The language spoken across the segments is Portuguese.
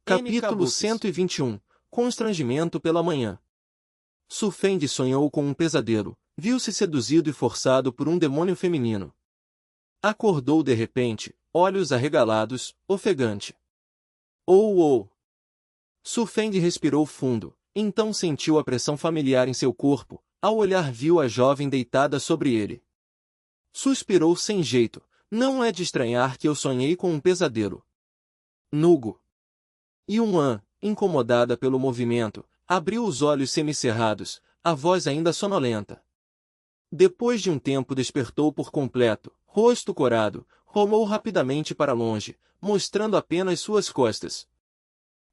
Capítulo 121. Constrangimento pela manhã. Su Feng sonhou com um pesadelo, viu-se seduzido e forçado por um demônio feminino. Acordou de repente, olhos arregalados, ofegante. Oh! Su Feng respirou fundo, então sentiu a pressão familiar em seu corpo, ao olhar viu a jovem deitada sobre ele. Suspirou sem jeito, não é de estranhar que eu sonhei com um pesadelo. Nugo. Yuan, incomodada pelo movimento, abriu os olhos semicerrados, a voz ainda sonolenta. Depois de um tempo despertou por completo, rosto corado, rolou rapidamente para longe, mostrando apenas suas costas.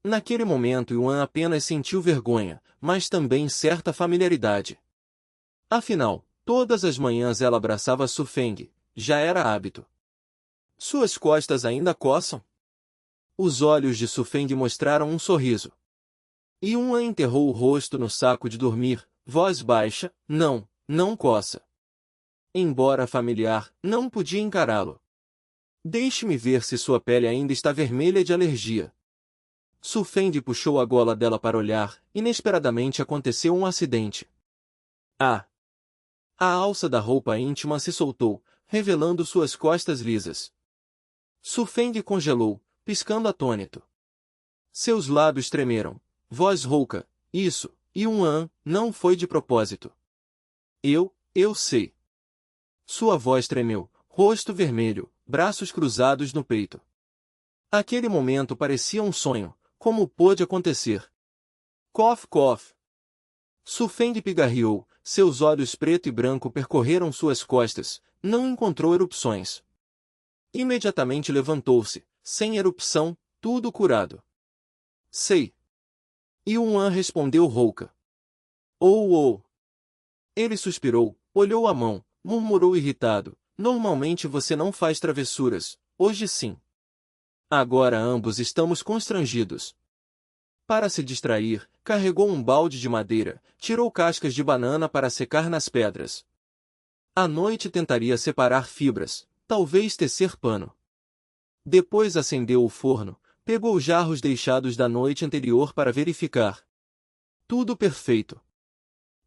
Naquele momento Yuan apenas sentiu vergonha, mas também certa familiaridade. Afinal, todas as manhãs ela abraçava Su Feng, já era hábito. Suas costas ainda coçam? Os olhos de Su Feng mostraram um sorriso. Yuan enterrou o rosto no saco de dormir, voz baixa, não coça. Embora familiar, não podia encará-lo. Deixe-me ver se sua pele ainda está vermelha de alergia. Su Feng puxou a gola dela para olhar, inesperadamente aconteceu um acidente. A alça da roupa íntima se soltou, revelando suas costas lisas. Su Feng congelou, piscando atônito. Seus lábios tremeram. Voz rouca. Isso, Yuan, não foi de propósito. Eu sei. Sua voz tremeu, rosto vermelho, braços cruzados no peito. Aquele momento parecia um sonho, como pôde acontecer? Cof, cof. Su Feng pigarreou, seus olhos preto e branco percorreram suas costas, não encontrou erupções. Imediatamente levantou-se, sem erupção, tudo curado. Sei. Yuan respondeu rouca. Oh! Ele suspirou, olhou a mão, murmurou irritado. Normalmente você não faz travessuras, hoje sim. Agora ambos estamos constrangidos. Para se distrair, carregou um balde de madeira, tirou cascas de banana para secar nas pedras. À noite tentaria separar fibras, talvez tecer pano. Depois acendeu o forno, pegou os jarros deixados da noite anterior para verificar. Tudo perfeito.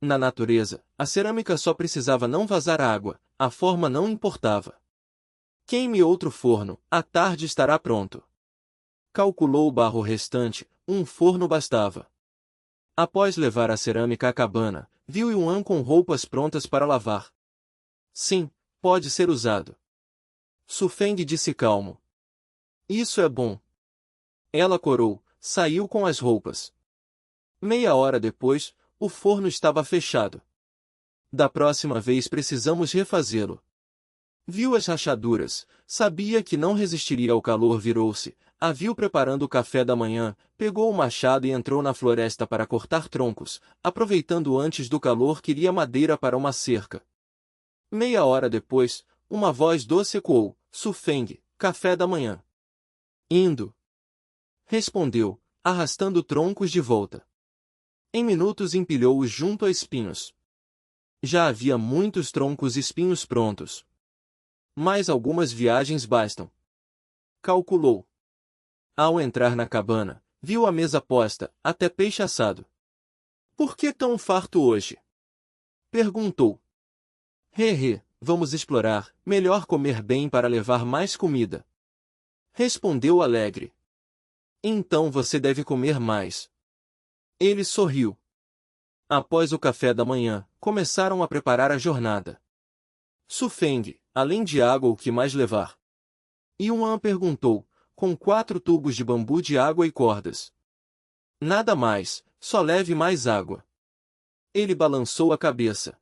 Na natureza, a cerâmica só precisava não vazar água, a forma não importava. Queime outro forno, à tarde estará pronto. Calculou o barro restante, um forno bastava. Após levar a cerâmica à cabana, viu Yuan com roupas prontas para lavar. Sim, pode ser usado. Su Feng disse calmo. Isso é bom. Ela corou, saiu com as roupas. Meia hora depois, o forno estava fechado. Da próxima vez precisamos refazê-lo. Viu as rachaduras, sabia que não resistiria ao calor, virou-se, a viu preparando o café da manhã, pegou o machado e entrou na floresta para cortar troncos, aproveitando antes do calor queria madeira para uma cerca. Meia hora depois, uma voz doce ecoou, Su Feng, café da manhã. Indo. Respondeu, arrastando troncos de volta. Em minutos empilhou-os junto a espinhos. Já havia muitos troncos e espinhos prontos. Mais algumas viagens bastam. Calculou. Ao entrar na cabana, viu a mesa posta, até peixe assado. Por que tão farto hoje? Perguntou. Vamos explorar, melhor comer bem para levar mais comida. Respondeu alegre. Então você deve comer mais. Ele sorriu. Após o café da manhã, começaram a preparar a jornada. Su Feng, além de água o que mais levar? Yuan perguntou, com 4 tubos de bambu de água e cordas. Nada mais, só leve mais água. Ele balançou a cabeça.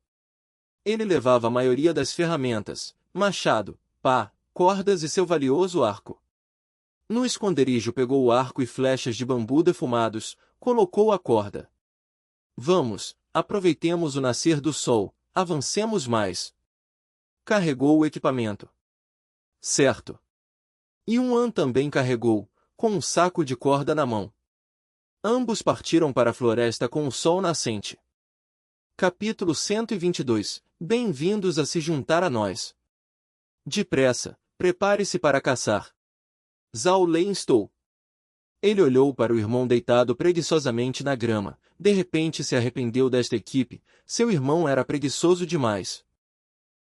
Ele levava a maioria das ferramentas, machado, pá, cordas e seu valioso arco. No esconderijo pegou o arco e flechas de bambu defumados, colocou a corda. Vamos, aproveitemos o nascer do sol, avancemos mais. Carregou o equipamento. Certo. Yuan também carregou, com um saco de corda na mão. Ambos partiram para a floresta com o sol nascente. Capítulo 122. Bem-vindos a se juntar a nós. Depressa, prepare-se para caçar. Zhao Lei instou. Ele olhou para o irmão deitado preguiçosamente na grama. De repente se arrependeu desta equipe. Seu irmão era preguiçoso demais.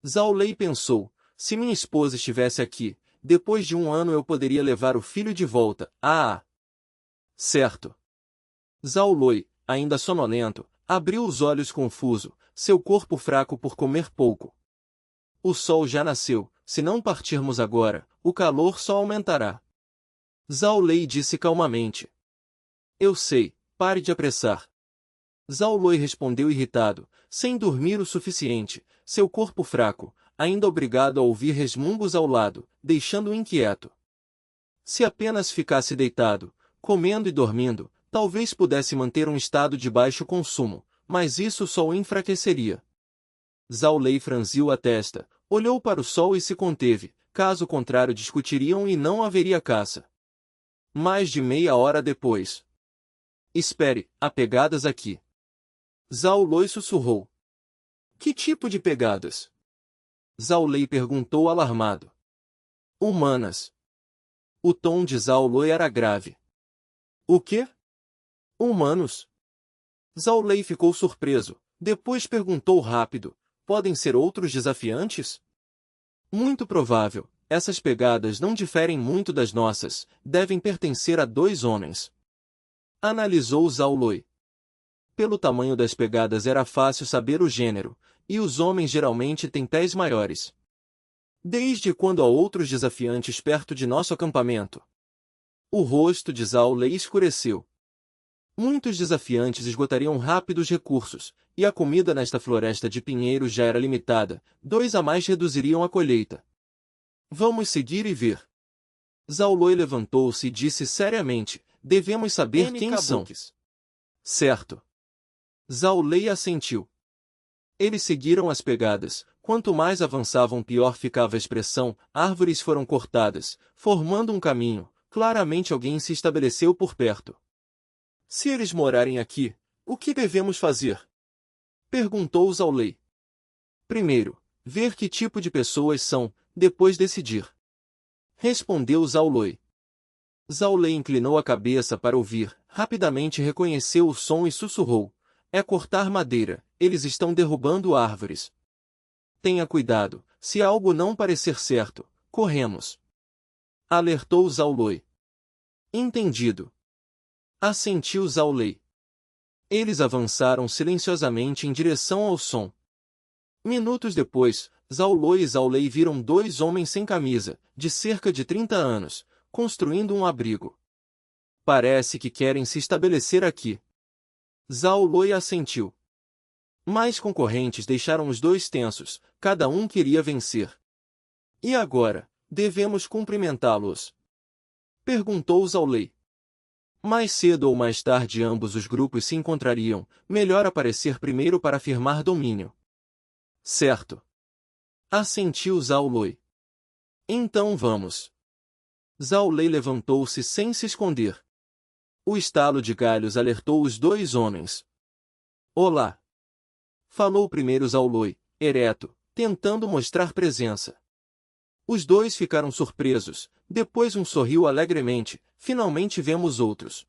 Zhao Lei pensou, se minha esposa estivesse aqui, depois de 1 ano eu poderia levar o filho de volta. Certo. Zhao Lei, ainda sonolento, abriu os olhos confuso, seu corpo fraco por comer pouco. O sol já nasceu, se não partirmos agora, o calor só aumentará. Zhao Lei disse calmamente. Eu sei, pare de apressar. Zhao Lei respondeu irritado, sem dormir o suficiente, seu corpo fraco, ainda obrigado a ouvir resmungos ao lado, deixando-o inquieto. Se apenas ficasse deitado, comendo e dormindo, talvez pudesse manter um estado de baixo consumo, mas isso só o enfraqueceria. Zhao Lei franziu a testa, olhou para o sol e se conteve, caso contrário discutiriam e não haveria caça. Mais de meia hora depois. Espere, há pegadas aqui. Zhao Lei sussurrou. Que tipo de pegadas? Zhao Lei perguntou alarmado. Humanas. O tom de Zhao Lei era grave. O quê? Humanos? Zhao Lei ficou surpreso, depois perguntou rápido, podem ser outros desafiantes? Muito provável, essas pegadas não diferem muito das nossas, devem pertencer a 2 homens. Analisou Zhao Lei. Pelo tamanho das pegadas era fácil saber o gênero, e os homens geralmente têm pés maiores. Desde quando há outros desafiantes perto de nosso acampamento? O rosto de Zhao Lei escureceu. Muitos desafiantes esgotariam rápido os recursos, e a comida nesta floresta de pinheiros já era limitada, 2 a mais reduziriam a colheita. Vamos seguir e ver. Zhao Lei levantou-se e disse seriamente, devemos saber quem são. Certo. Zhao Lei assentiu. Eles seguiram as pegadas, quanto mais avançavam pior ficava a expressão, árvores foram cortadas, formando um caminho, claramente alguém se estabeleceu por perto. Se eles morarem aqui, o que devemos fazer? Perguntou Zhao Lei. Primeiro, ver que tipo de pessoas são, depois decidir. Respondeu Zhao Lei. Zhao Lei inclinou a cabeça para ouvir, rapidamente reconheceu o som e sussurrou. É cortar madeira, eles estão derrubando árvores. Tenha cuidado, se algo não parecer certo, corremos. Alertou Zhao Lei. Entendido. Assentiu Zhao Lei. Eles avançaram silenciosamente em direção ao som. Minutos depois, Zhao Lei e Zhao Lei viram 2 homens sem camisa, de cerca de 30 anos, construindo um abrigo. Parece que querem se estabelecer aqui. Zhao Lei assentiu. Mais concorrentes deixaram os 2 tensos, cada um queria vencer. E agora, devemos cumprimentá-los? Perguntou Zhao Lei. Mais cedo ou mais tarde ambos os grupos se encontrariam, melhor aparecer primeiro para afirmar domínio. Certo. Assentiu Zhao Lei. Então vamos. Zhao Lei levantou-se sem se esconder. O estalo de galhos alertou os 2 homens. Olá! Falou primeiro Zhao Lei, ereto, tentando mostrar presença. Os 2 ficaram surpresos, depois um sorriu alegremente, finalmente vemos outros.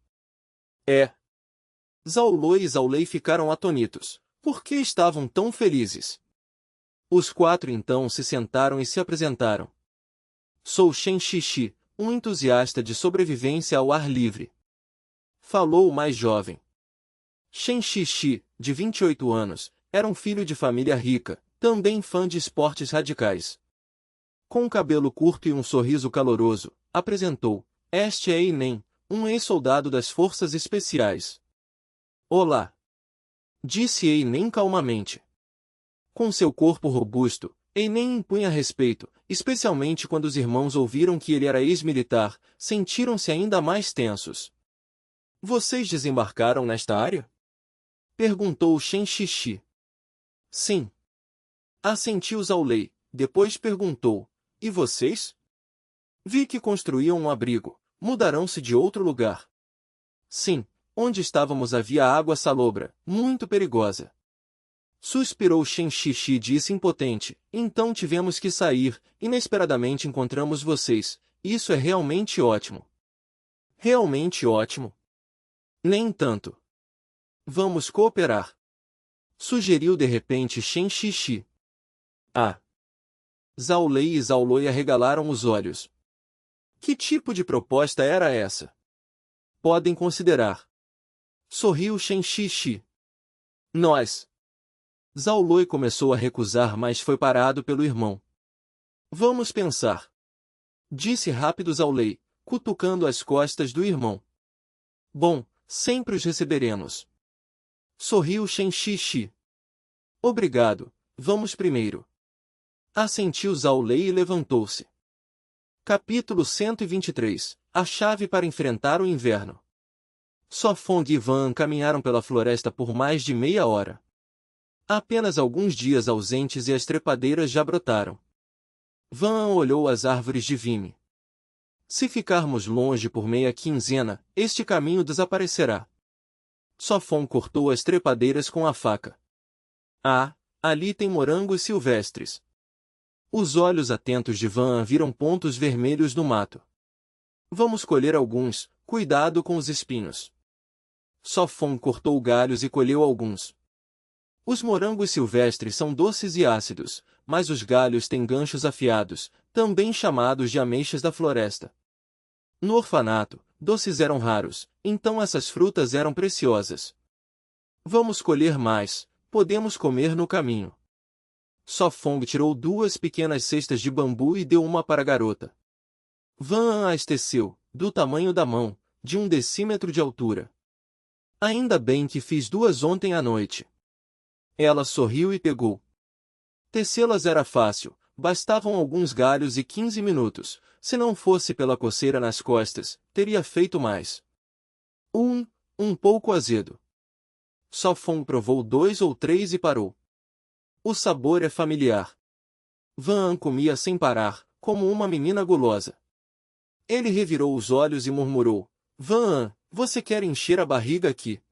Zhao Lei e Zhao Lei ficaram atônitos. Por que estavam tão felizes? Os 4 então se sentaram e se apresentaram. Sou Shen Xixi, um entusiasta de sobrevivência ao ar livre. Falou o mais jovem. Shen Xixi, de 28 anos, era um filho de família rica, também fã de esportes radicais. Com cabelo curto e um sorriso caloroso, apresentou, este é Einen, um ex-soldado das forças especiais. Olá! Disse Einen calmamente. Com seu corpo robusto, Einen impunha respeito, especialmente quando os irmãos ouviram que ele era ex-militar, sentiram-se ainda mais tensos. Vocês desembarcaram nesta área? Perguntou Shen Xixi. Sim. Assentiu Zhao Lei, depois perguntou, e vocês? Vi que construíam um abrigo, mudarão-se de outro lugar. Sim, onde estávamos havia água salobra, muito perigosa. Suspirou Shen Xixi e disse impotente, então tivemos que sair, inesperadamente encontramos vocês, isso é realmente ótimo. Realmente ótimo. Nem tanto. Vamos cooperar. Sugeriu de repente Shen Shishi. Ah! Zhao Lei e Zhao Loi arregalaram os olhos. Que tipo de proposta era essa? Podem considerar. Sorriu Shen Shishi. Nós. Zhao Loi começou a recusar, mas foi parado pelo irmão. Vamos pensar. Disse rápido Zhao Lei, cutucando as costas do irmão. Bom, sempre os receberemos. Sorriu Shen Shishi. Obrigado, vamos primeiro. Assentiu Zhao Lei e levantou-se. Capítulo 123. A chave para enfrentar o inverno. Só Fong e Van caminharam pela floresta por mais de meia hora. Apenas alguns dias ausentes e as trepadeiras já brotaram. Van olhou as árvores de vime. Se ficarmos longe por meia quinzena, este caminho desaparecerá. Só Fong cortou as trepadeiras com a faca. Ah, ali tem morangos silvestres. Os olhos atentos de Van viram pontos vermelhos no mato. Vamos colher alguns, cuidado com os espinhos. Só Fong cortou galhos e colheu alguns. Os morangos silvestres são doces e ácidos, mas os galhos têm ganchos afiados, também chamados de ameixas da floresta. No orfanato, doces eram raros, então essas frutas eram preciosas. Vamos colher mais, podemos comer no caminho. Só Fong tirou 2 pequenas cestas de bambu e deu uma para a garota. Van as teceu, do tamanho da mão, de 1 decímetro de altura. Ainda bem que fiz 2 ontem à noite. Ela sorriu e pegou. Tecê-las era fácil, bastavam alguns galhos e 15 minutos. Se não fosse pela coceira nas costas, teria feito mais. Um pouco azedo. Só Fong provou 2 ou 3 e parou. O sabor é familiar. Van comia sem parar, como uma menina gulosa. Ele revirou os olhos e murmurou: Van, você quer encher a barriga aqui?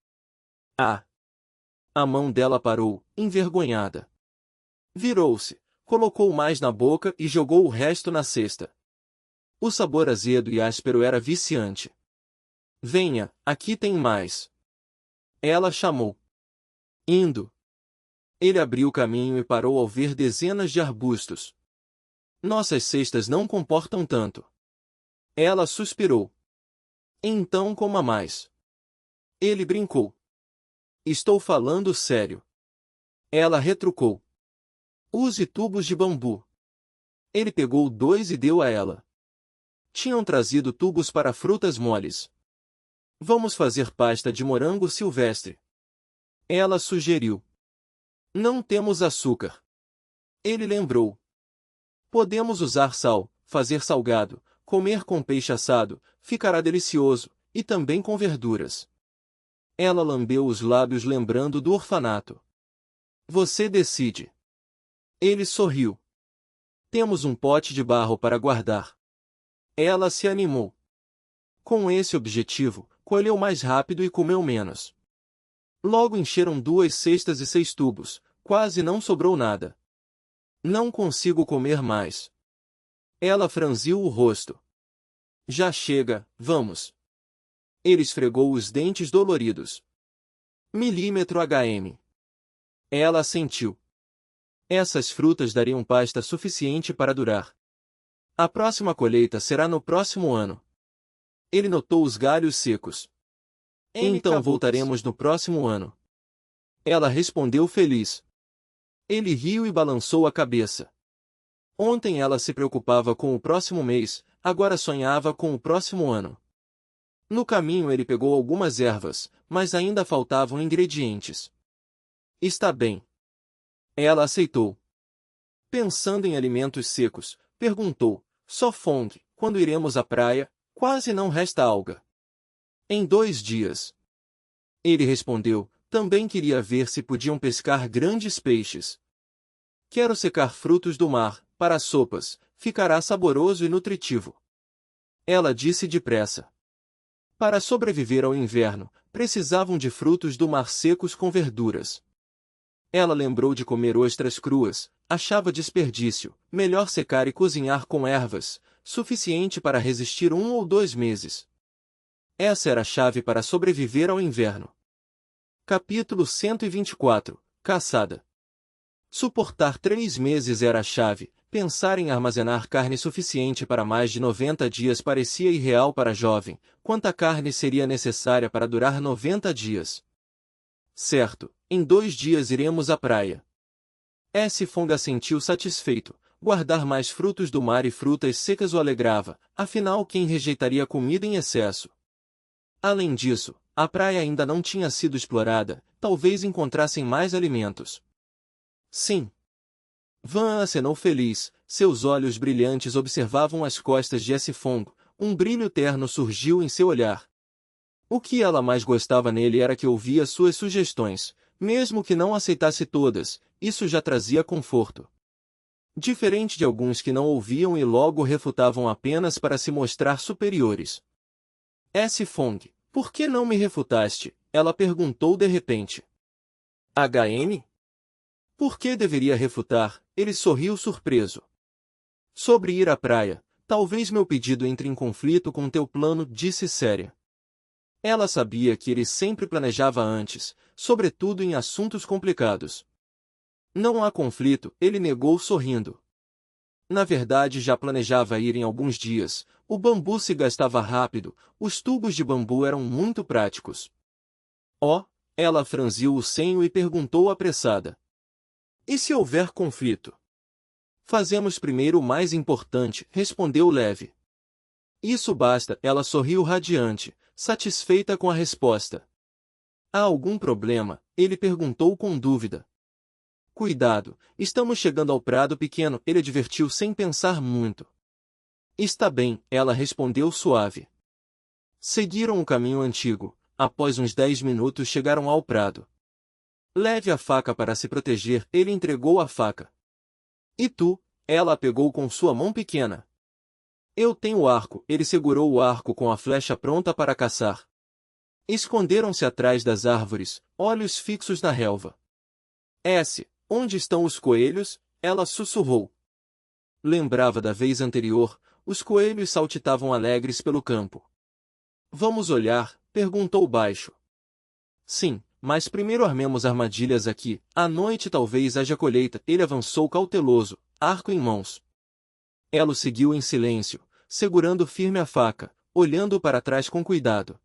Ah! A mão dela parou, envergonhada. Virou-se, colocou mais na boca e jogou o resto na cesta. O sabor azedo e áspero era viciante. Venha, aqui tem mais. Ela chamou. Indo. Ele abriu o caminho e parou ao ver dezenas de arbustos. Nossas cestas não comportam tanto. Ela suspirou. Então coma mais. Ele brincou. Estou falando sério. Ela retrucou. Use tubos de bambu. Ele pegou 2 e deu a ela. Tinham trazido tubos para frutas moles. Vamos fazer pasta de morango silvestre. Ela sugeriu. Não temos açúcar. Ele lembrou. Podemos usar sal, fazer salgado, comer com peixe assado, ficará delicioso, e também com verduras. Ela lambeu os lábios lembrando do orfanato. Você decide. Ele sorriu. Temos um pote de barro para guardar. Ela se animou. Com esse objetivo, colheu mais rápido e comeu menos. Logo encheram 2 cestas e 6 tubos, quase não sobrou nada. Não consigo comer mais. Ela franziu o rosto. Já chega, vamos. Ele esfregou os dentes doloridos. Milímetro HM. Ela assentiu. Essas frutas dariam pasta suficiente para durar. A próxima colheita será no próximo ano. Ele notou os galhos secos. Então voltaremos no próximo ano. Ela respondeu feliz. Ele riu e balançou a cabeça. Ontem ela se preocupava com o próximo mês, agora sonhava com o próximo ano. No caminho ele pegou algumas ervas, mas ainda faltavam ingredientes. Está bem. Ela aceitou. Pensando em alimentos secos, perguntou, Só Fong, quando iremos à praia? Quase não resta alga. Em 2 dias. Ele respondeu, também queria ver se podiam pescar grandes peixes. Quero secar frutos do mar, para sopas, ficará saboroso e nutritivo. Ela disse depressa. Para sobreviver ao inverno, precisavam de frutos do mar secos com verduras. Ela lembrou de comer ostras cruas, achava desperdício, melhor secar e cozinhar com ervas, suficiente para resistir 1 ou 2 meses. Essa era a chave para sobreviver ao inverno. Capítulo 124. Caçada. Suportar 3 meses era a chave. Pensar em armazenar carne suficiente para mais de 90 dias parecia irreal para a jovem. Quanta carne seria necessária para durar 90 dias? Certo, em 2 dias iremos à praia. S. Fonga sentiu satisfeito. Guardar mais frutos do mar e frutas secas o alegrava, afinal quem rejeitaria comida em excesso? Além disso, a praia ainda não tinha sido explorada, talvez encontrassem mais alimentos. Sim. Van acenou feliz, seus olhos brilhantes observavam as costas de S. Fong, um brilho terno surgiu em seu olhar. O que ela mais gostava nele era que ouvia suas sugestões, mesmo que não aceitasse todas, isso já trazia conforto. Diferente de alguns que não ouviam e logo refutavam apenas para se mostrar superiores. S. Fong, por que não me refutaste? Ela perguntou de repente. HM? Por que deveria refutar? Ele sorriu surpreso. Sobre ir à praia, talvez meu pedido entre em conflito com teu plano, disse séria. Ela sabia que ele sempre planejava antes, sobretudo em assuntos complicados. Não há conflito, ele negou sorrindo. Na verdade já planejava ir em alguns dias, o bambu se gastava rápido, os tubos de bambu eram muito práticos. Oh, ela franziu o senho e perguntou apressada. E se houver conflito? Fazemos primeiro o mais importante, respondeu leve. Isso basta, ela sorriu radiante, satisfeita com a resposta. Há algum problema? Ele perguntou com dúvida. Cuidado, estamos chegando ao prado pequeno, ele advertiu sem pensar muito. Está bem, ela respondeu suave. Seguiram o caminho antigo, após uns 10 minutos chegaram ao prado. Leve a faca para se proteger, ele entregou a faca. E tu? Ela a pegou com sua mão pequena. Eu tenho o arco, ele segurou o arco com a flecha pronta para caçar. Esconderam-se atrás das árvores, olhos fixos na relva. S. Onde estão os coelhos? Ela sussurrou. Lembrava da vez anterior, os coelhos saltitavam alegres pelo campo. Vamos olhar? Perguntou baixo. Sim, mas primeiro armemos armadilhas aqui, à noite talvez haja colheita. Ele avançou cauteloso, arco em mãos. Ela o seguiu em silêncio, segurando firme a faca, olhando para trás com cuidado.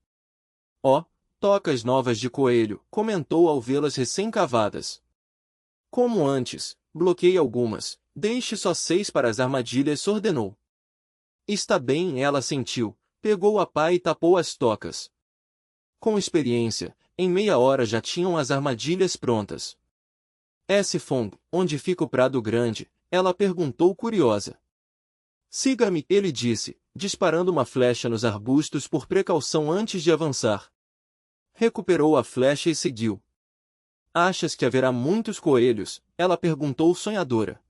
Oh, tocas novas de coelho, comentou ao vê-las recém-cavadas. Como antes, bloqueie algumas, deixe só 6 para as armadilhas, ordenou. Está bem, ela sentiu, pegou a pá e tapou as tocas. Com experiência, em meia hora já tinham as armadilhas prontas. S. Fong, onde fica o prado grande? Ela perguntou curiosa. Siga-me, ele disse, disparando uma flecha nos arbustos por precaução antes de avançar. Recuperou a flecha e seguiu. Achas que haverá muitos coelhos? Ela perguntou sonhadora.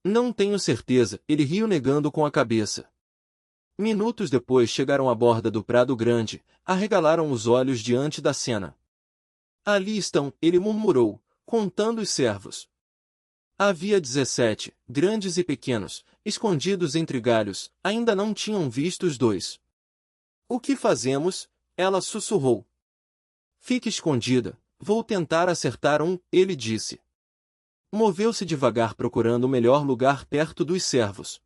Não tenho certeza, ele riu negando com a cabeça. Minutos depois chegaram à borda do prado grande, arregalaram os olhos diante da cena. Ali estão, ele murmurou, contando os servos. Havia 17, grandes e pequenos, escondidos entre galhos, ainda não tinham visto os 2. O que fazemos? Ela sussurrou. Fique escondida, vou tentar acertar um, ele disse. Moveu-se devagar procurando o melhor lugar perto dos servos.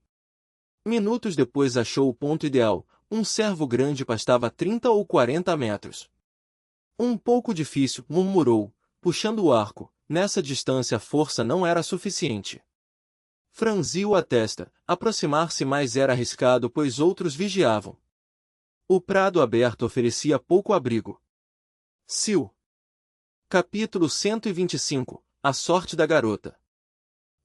Minutos depois achou o ponto ideal, um cervo grande pastava 30 ou 40 metros. Um pouco difícil, murmurou, puxando o arco, nessa distância a força não era suficiente. Franziu a testa, aproximar-se mais era arriscado pois outros vigiavam. O prado aberto oferecia pouco abrigo. Sil. Capítulo 125. A sorte da garota.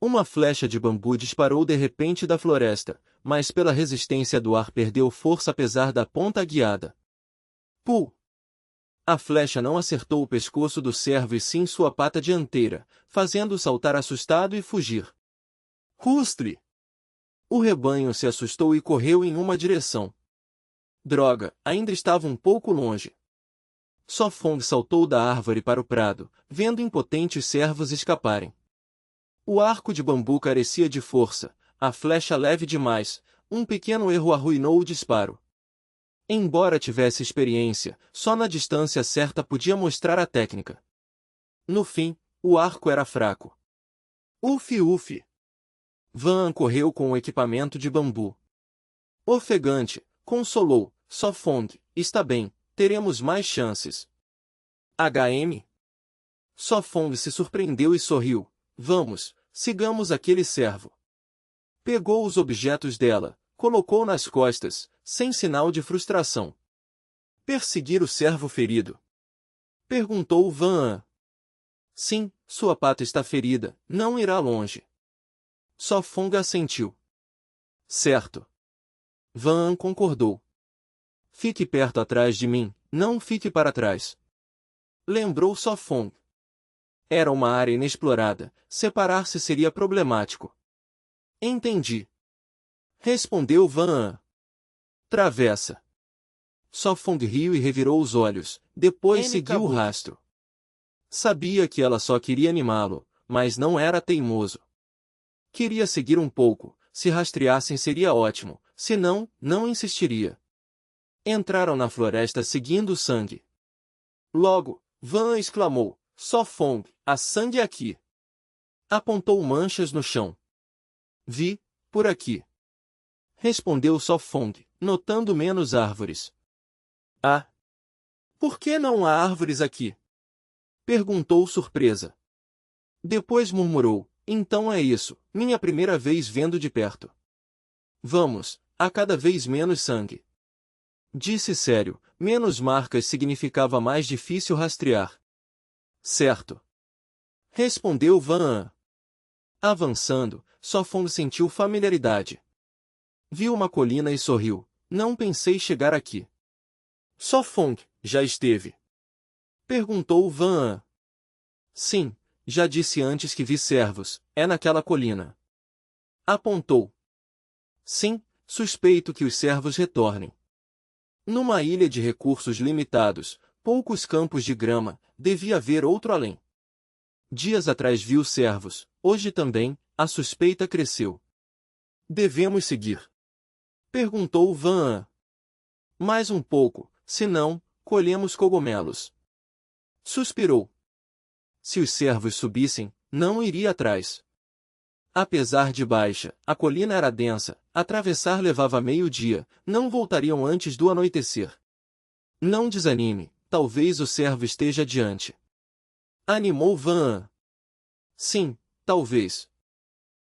Uma flecha de bambu disparou de repente da floresta, mas pela resistência do ar perdeu força apesar da ponta guiada. Pu! A flecha não acertou o pescoço do cervo e sim sua pata dianteira, fazendo-o saltar assustado e fugir. Rustre! O rebanho se assustou e correu em uma direção. Droga, ainda estava um pouco longe. Só Fong saltou da árvore para o prado, vendo impotentes servos escaparem. O arco de bambu carecia de força, a flecha leve demais, um pequeno erro arruinou o disparo. Embora tivesse experiência, só na distância certa podia mostrar a técnica. No fim, o arco era fraco. Uf, uf! Van correu com o equipamento de bambu. Ofegante, consolou, Sofong, está bem, teremos mais chances. HM? Sofong se surpreendeu e sorriu. Vamos, sigamos aquele servo. Pegou os objetos dela, colocou nas costas, sem sinal de frustração. Perseguir o servo ferido? Perguntou Van. Sim, sua pata está ferida, não irá longe. Sofong assentiu. Certo. Van concordou. Fique perto atrás de mim, não fique para trás. Lembrou Sofong. Era uma área inexplorada, separar-se seria problemático. Entendi. Respondeu Van. Travessa. Sofong riu e revirou os olhos, depois seguiu o rastro. Sabia que ela só queria animá-lo, mas não era teimoso. Queria seguir um pouco, se rastreassem seria ótimo, se não, não insistiria. Entraram na floresta seguindo o sangue. Logo, Van exclamou, Sofong, há sangue aqui. Apontou manchas no chão. Vi, por aqui. Respondeu Sofong, notando menos árvores. Ah! Por que não há árvores aqui? Perguntou surpresa. Depois murmurou, então é isso, minha primeira vez vendo de perto. Vamos, há cada vez menos sangue. Disse sério, menos marcas significava mais difícil rastrear. Certo. Respondeu Van. Avançando, Sofong sentiu familiaridade. Viu uma colina e sorriu. Não pensei chegar aqui. Sofong, já esteve? Perguntou Van. Sim, já disse antes que vi servos, é naquela colina. Apontou. Sim, suspeito que os servos retornem. Numa ilha de recursos limitados, poucos campos de grama, devia haver outro além. Dias atrás viu servos, hoje também, a suspeita cresceu. Devemos seguir? Perguntou Van. Mais um pouco, senão, colhemos cogumelos. Suspirou. Se os servos subissem, não iria atrás. Apesar de baixa, a colina era densa, atravessar levava meio-dia, não voltariam antes do anoitecer. Não desanime, talvez o servo esteja adiante. Animou Van. Sim, talvez.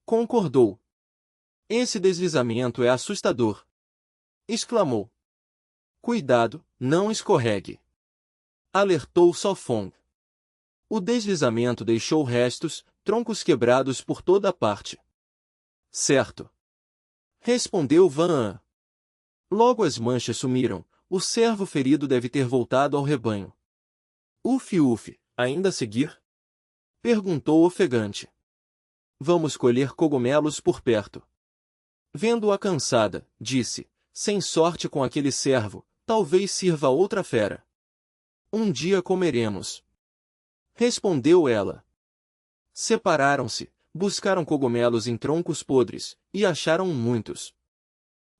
Concordou. Esse deslizamento é assustador. Exclamou. Cuidado, não escorregue. Alertou Sofong. O deslizamento deixou restos, troncos quebrados por toda a parte. Certo. Respondeu Van. Logo as manchas sumiram, o servo ferido deve ter voltado ao rebanho. Uf, uf, ainda a seguir? Perguntou ofegante. Vamos colher cogumelos por perto. Vendo-a cansada, disse, sem sorte com aquele servo, talvez sirva outra fera. Um dia comeremos. Respondeu ela. Separaram-se, buscaram cogumelos em troncos podres, e acharam muitos.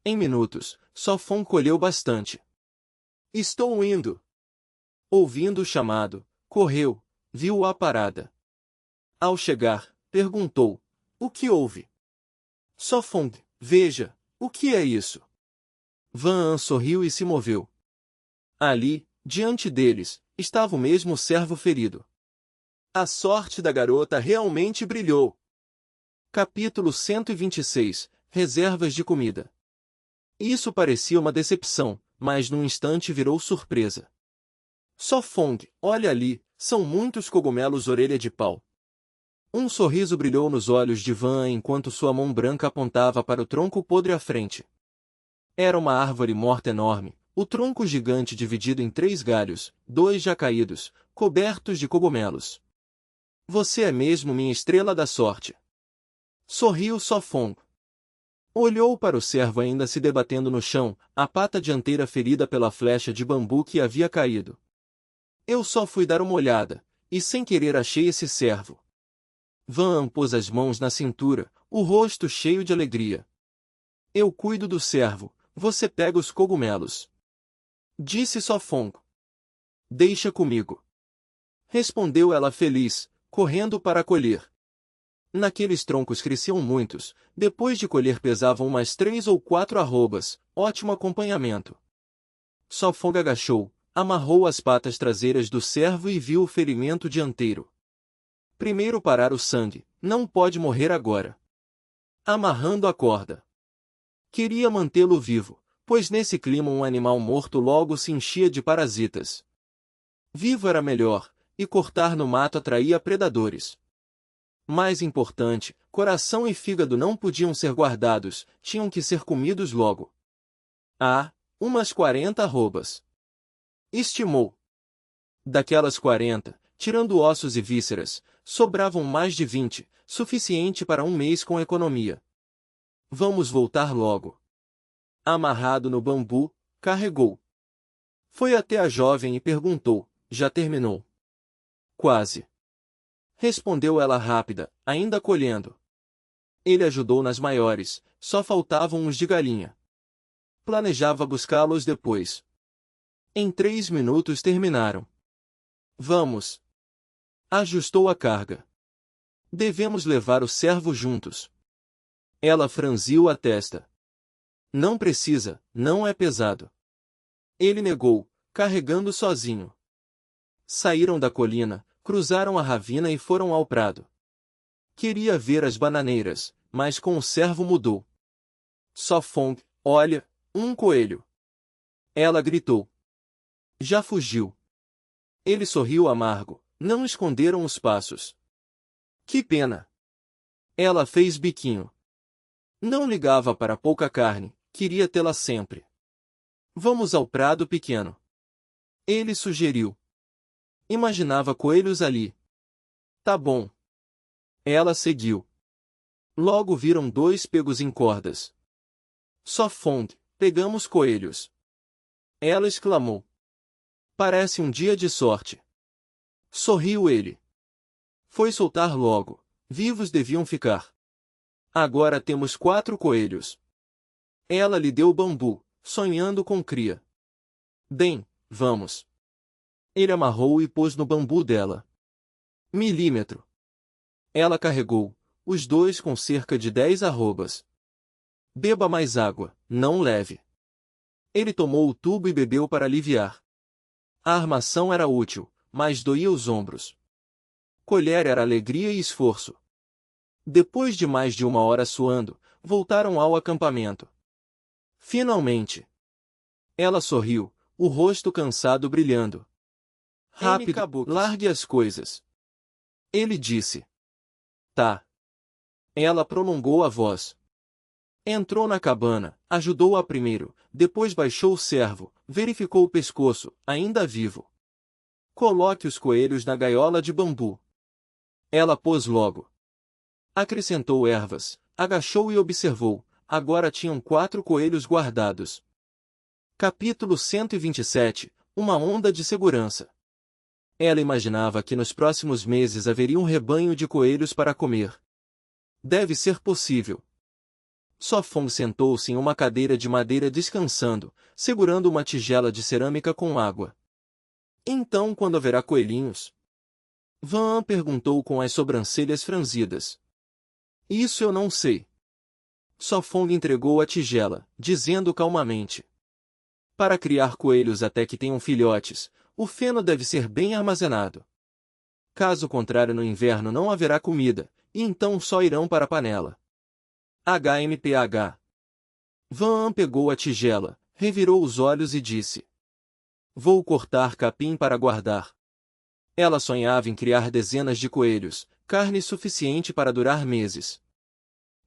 Em minutos, Sofong colheu bastante. Estou indo. Ouvindo o chamado, correu, viu-a parada. Ao chegar, perguntou, o que houve? Sofong, veja, o que é isso? Van sorriu e se moveu. Ali, diante deles, estava o mesmo servo ferido. A sorte da garota realmente brilhou. Capítulo 126 – Reservas de comida. Isso parecia uma decepção, mas num instante virou surpresa. Sofong, olha ali, são muitos cogumelos orelha de pau. Um sorriso brilhou nos olhos de Van enquanto sua mão branca apontava para o tronco podre à frente. Era uma árvore morta enorme, o tronco gigante dividido em 3 galhos, 2 já caídos, cobertos de cogumelos. Você é mesmo minha estrela da sorte. Sorriu Sofong. Olhou para o servo ainda se debatendo no chão, a pata dianteira ferida pela flecha de bambu que havia caído. Eu só fui dar uma olhada, e sem querer achei esse servo. Van pôs as mãos na cintura, o rosto cheio de alegria. Eu cuido do servo, você pega os cogumelos. Disse Sofong. Deixa comigo. Respondeu ela feliz, correndo para colher. Naqueles troncos cresciam muitos, depois de colher pesavam umas 3 ou 4 arrobas, ótimo acompanhamento. Sofong agachou, amarrou as patas traseiras do cervo e viu o ferimento dianteiro. Primeiro parar o sangue, não pode morrer agora. Amarrando a corda. Queria mantê-lo vivo, pois nesse clima um animal morto logo se enchia de parasitas. Vivo era melhor, e cortar no mato atraía predadores. Mais importante, coração e fígado não podiam ser guardados, tinham que ser comidos logo. Ah, umas 40 arrobas. Estimou. Daquelas 40, tirando ossos e vísceras, sobravam mais de 20, suficiente para um mês com economia. Vamos voltar logo. Amarrado no bambu, carregou. Foi até a jovem e perguntou, já terminou? Quase. Respondeu ela rápida, ainda colhendo. Ele ajudou nas maiores, só faltavam uns de galinha. Planejava buscá-los depois. Em 3 minutos terminaram. Vamos. Ajustou a carga. Devemos levar o cervo juntos. Ela franziu a testa. Não precisa, não é pesado. Ele negou, carregando sozinho. Saíram da colina, cruzaram a ravina e foram ao prado. Queria ver as bananeiras, mas com o cervo mudou. Sofong, olha, um coelho. Ela gritou. Já fugiu. Ele sorriu amargo, não esconderam os passos. Que pena. Ela fez biquinho. Não ligava para pouca carne, queria tê-la sempre. Vamos ao prado pequeno. Ele sugeriu. Imaginava coelhos ali. Tá bom. Ela seguiu. Logo viram 2 pegos em cordas. Sofong, pegamos coelhos. Ela exclamou. Parece um dia de sorte. Sorriu ele. Foi soltar logo. Vivos deviam ficar. Agora temos 4 coelhos. Ela lhe deu bambu, sonhando com cria. Bem, vamos. Ele amarrou e pôs no bambu dela. Milímetro. Ela carregou, os 2 com cerca de 10 arrobas. Beba mais água, não leve. Ele tomou o tubo e bebeu para aliviar. A armação era útil, mas doía os ombros. Colher era alegria e esforço. Depois de mais de 1 hora suando, voltaram ao acampamento. Finalmente. Ela sorriu, o rosto cansado brilhando. Rápido, largue as coisas. Ele disse. Tá. Ela prolongou a voz. Entrou na cabana, ajudou-a primeiro, depois baixou o cervo, verificou o pescoço, ainda vivo. Coloque os coelhos na gaiola de bambu. Ela pôs logo. Acrescentou ervas, agachou e observou, agora tinham 4 coelhos guardados. Capítulo 127, uma onda de segurança. Ela imaginava que nos próximos meses haveria um rebanho de coelhos para comer. Deve ser possível. Sofong sentou-se em uma cadeira de madeira descansando, segurando uma tigela de cerâmica com água. Então quando haverá coelhinhos? Van perguntou com as sobrancelhas franzidas. Isso eu não sei. Sofong entregou a tigela, dizendo calmamente. Para criar coelhos até que tenham filhotes, o feno deve ser bem armazenado. Caso contrário no inverno não haverá comida, e então só irão para a panela. HMPH. Van pegou a tigela, revirou os olhos e disse. Vou cortar capim para guardar. Ela sonhava em criar dezenas de coelhos, carne suficiente para durar meses.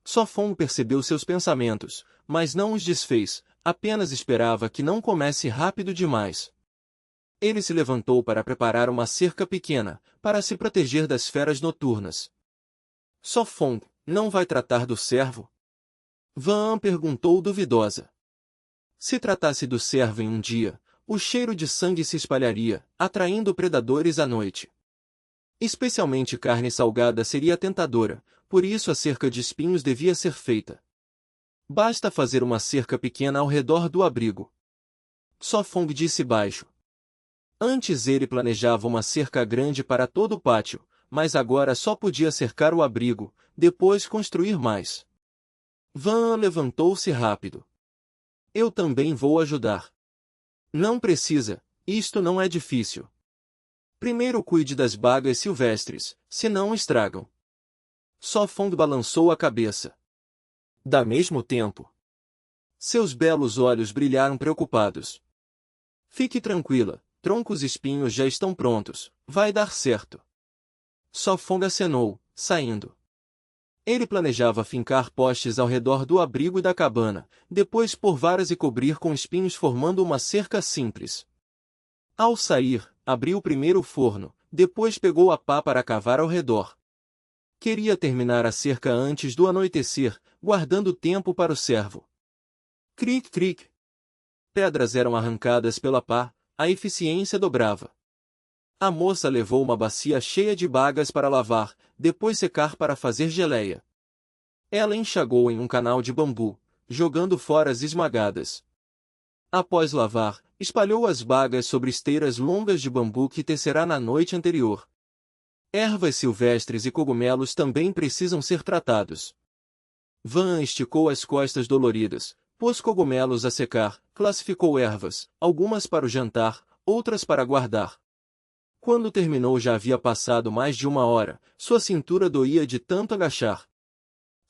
Sofong percebeu seus pensamentos, mas não os desfez, apenas esperava que não comesse rápido demais. Ele se levantou para preparar uma cerca pequena, para se proteger das feras noturnas. Sofong, não vai tratar do cervo? Van perguntou duvidosa. Se tratasse do cervo em um dia, o cheiro de sangue se espalharia, atraindo predadores à noite. Especialmente carne salgada seria tentadora, por isso a cerca de espinhos devia ser feita. Basta fazer uma cerca pequena ao redor do abrigo. Sofong disse baixo. Antes ele planejava uma cerca grande para todo o pátio, mas agora só podia cercar o abrigo, depois construir mais. Van levantou-se rápido. Eu também vou ajudar. Não precisa, isto não é difícil. Primeiro cuide das bagas silvestres, senão estragam. Sofong balançou a cabeça. Dá mesmo tempo. Seus belos olhos brilharam preocupados. Fique tranquila, troncos e espinhos já estão prontos, vai dar certo. Sofong acenou, saindo. Ele planejava fincar postes ao redor do abrigo e da cabana, depois pôr varas e cobrir com espinhos formando uma cerca simples. Ao sair, abriu primeiro o forno, depois pegou a pá para cavar ao redor. Queria terminar a cerca antes do anoitecer, guardando tempo para o servo. Cric, cric. Pedras eram arrancadas pela pá, a eficiência dobrava. A moça levou uma bacia cheia de bagas para lavar, depois secar para fazer geleia. Ela enxagou em um canal de bambu, jogando fora as esmagadas. Após lavar, espalhou as bagas sobre esteiras longas de bambu que tecerá na noite anterior. Ervas silvestres e cogumelos também precisam ser tratados. Van esticou as costas doloridas, pôs cogumelos a secar, classificou ervas, algumas para o jantar, outras para guardar. Quando terminou já havia passado mais de 1 hora, sua cintura doía de tanto agachar.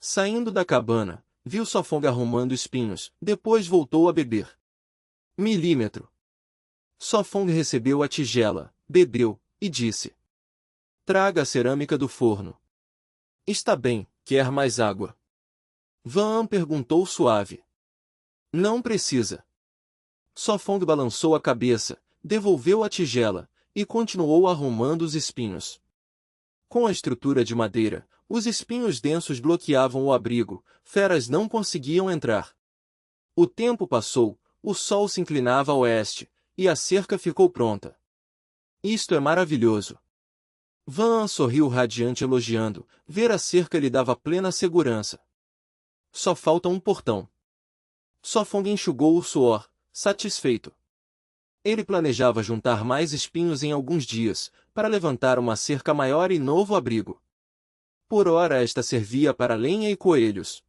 Saindo da cabana, viu Sofong arrumando espinhos, depois voltou a beber. Milímetro. Sofong recebeu a tigela, bebeu, e disse: Traga a cerâmica do forno. Está bem, quer mais água? Van perguntou suave. Não precisa. Sofong balançou a cabeça, devolveu a tigela, e continuou arrumando os espinhos. Com a estrutura de madeira, os espinhos densos bloqueavam o abrigo, feras não conseguiam entrar. O tempo passou, o sol se inclinava a oeste, e a cerca ficou pronta. Isto é maravilhoso. Van sorriu radiante elogiando, ver a cerca lhe dava plena segurança. Só falta um portão. Sofong enxugou o suor, satisfeito. Ele planejava juntar mais espinhos em alguns dias, para levantar uma cerca maior e novo abrigo. Por ora esta servia para lenha e coelhos.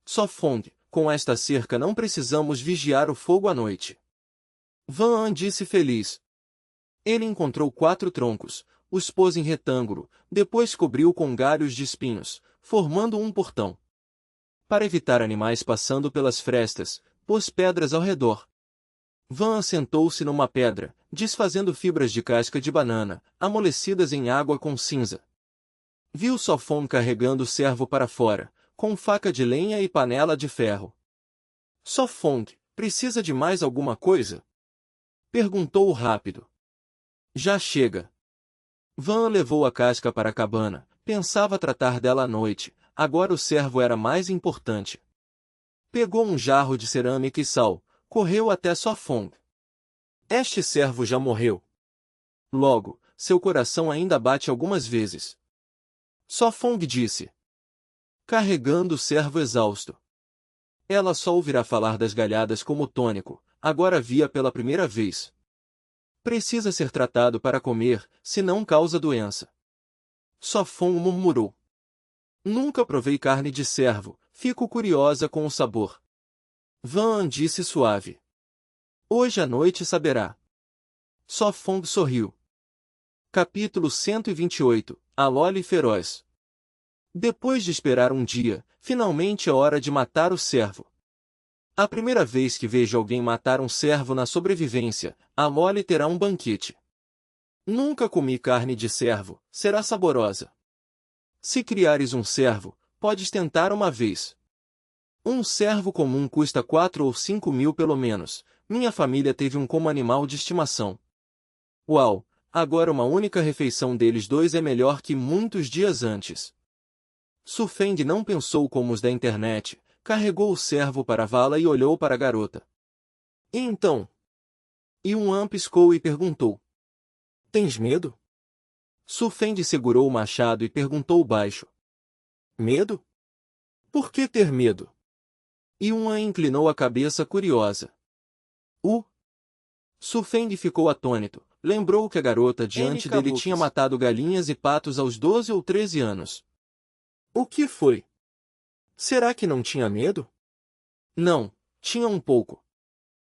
Sofong, com esta cerca não precisamos vigiar o fogo à noite. Van disse feliz. Ele encontrou 4 troncos, os pôs em retângulo, depois cobriu com galhos de espinhos, formando um portão. Para evitar animais passando pelas frestas, pôs pedras ao redor. Van sentou-se numa pedra, desfazendo fibras de casca de banana, amolecidas em água com cinza. Viu Sofong carregando o servo para fora, com faca de lenha e panela de ferro. Sofong, precisa de mais alguma coisa? Perguntou rápido. Já chega. Van levou a casca para a cabana, pensava tratar dela à noite, agora o servo era mais importante. Pegou um jarro de cerâmica e sal, correu até Sofong. Este servo já morreu. Logo, seu coração ainda bate algumas vezes. Sofong disse. Carregando o servo exausto. Ela só ouvirá falar das galhadas como tônico, agora via pela primeira vez. Precisa ser tratado para comer, senão causa doença. Sofong murmurou. Nunca provei carne de servo, fico curiosa com o sabor. Van disse suave. Hoje à noite saberá. Sofong sorriu. Capítulo 128. A Loli feroz. Depois de esperar um dia, finalmente é hora de matar o servo. A primeira vez que vejo alguém matar um servo na sobrevivência, a Loli terá um banquete. Nunca comi carne de servo, será saborosa. Se criares um servo, podes tentar uma vez. Um servo comum custa 4 ou 5 mil pelo menos. Minha família teve um como animal de estimação. Uau, agora uma única refeição deles dois é melhor que muitos dias antes. Sufeng não pensou como os da internet, carregou o servo para a vala e olhou para a garota. E então? Yuan piscou e perguntou. Tens medo? Sufeng segurou o machado e perguntou baixo. Medo? Por que ter medo? Yuan inclinou a cabeça curiosa. Su Feng ficou atônito. Lembrou que a garota diante dele tinha matado galinhas e patos aos 12 ou 13 anos. O que foi? Será que não tinha medo? Não, tinha um pouco.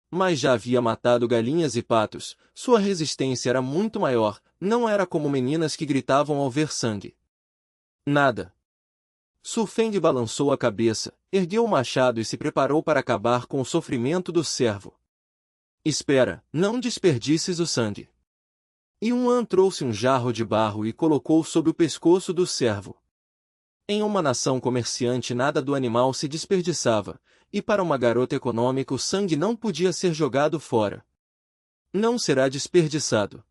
Mas já havia matado galinhas e patos, sua resistência era muito maior, não era como meninas que gritavam ao ver sangue. Nada. Su Feng balançou a cabeça, ergueu o machado e se preparou para acabar com o sofrimento do servo. Espera, não desperdices o sangue. Yuan trouxe um jarro de barro e colocou sobre o pescoço do servo. Em uma nação comerciante nada do animal se desperdiçava, e para uma garota econômica o sangue não podia ser jogado fora. Não será desperdiçado.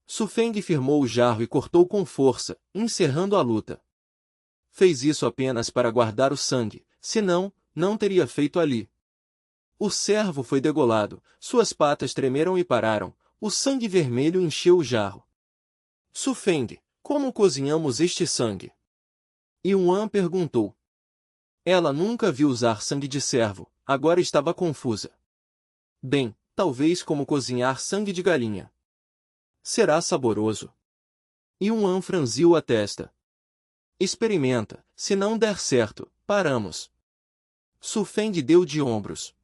Su Feng firmou o jarro e cortou com força, encerrando a luta. Fez isso apenas para guardar o sangue, senão, não teria feito ali. O servo foi degolado, suas patas tremeram e pararam, o sangue vermelho encheu o jarro. Su Feng, como cozinhamos este sangue? Yuan perguntou. Ela nunca viu usar sangue de servo, agora estava confusa. Bem, talvez como cozinhar sangue de galinha. Será saboroso. Yuan franziu a testa. Experimenta, se não der certo, paramos. Su Feng deu de ombros.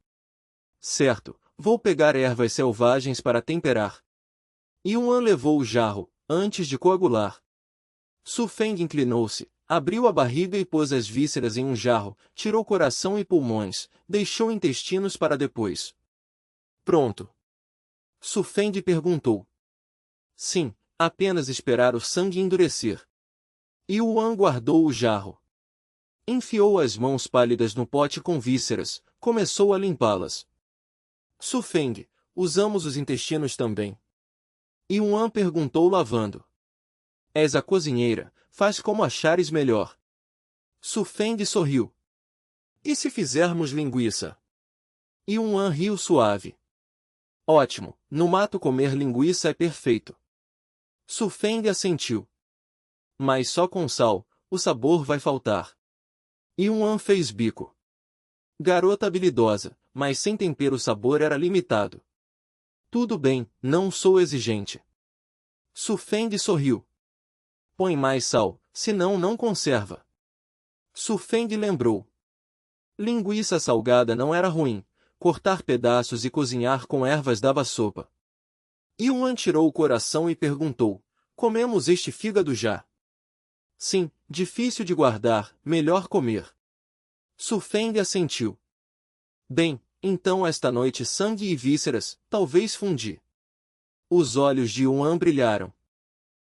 Certo, vou pegar ervas selvagens para temperar. Yuan levou o jarro, antes de coagular. Su Feng inclinou-se, abriu a barriga e pôs as vísceras em um jarro, tirou coração e pulmões, deixou intestinos para depois. Pronto. Su Feng perguntou. Sim, apenas esperar o sangue endurecer. Yuan guardou o jarro. Enfiou as mãos pálidas no pote com vísceras, começou a limpá-las. Su Feng, usamos os intestinos também? Yuan perguntou lavando. És a cozinheira, faz como achares melhor. Su Feng sorriu. E se fizermos linguiça? Yuan riu suave. Ótimo, no mato comer linguiça é perfeito. Su Feng assentiu. Mas só com sal, o sabor vai faltar. Yuan fez bico. Garota habilidosa, mas sem tempero o sabor era limitado. Tudo bem, não sou exigente. Su Feng sorriu. Põe mais sal, senão não conserva. Su Feng lembrou. Linguiça salgada não era ruim, cortar pedaços e cozinhar com ervas dava sopa. Yuan tirou o coração e perguntou, comemos este fígado já? Sim, difícil de guardar, melhor comer. Su Feng assentiu. Bem, então esta noite sangue e vísceras, talvez fundi. Os olhos de Yuan brilharam.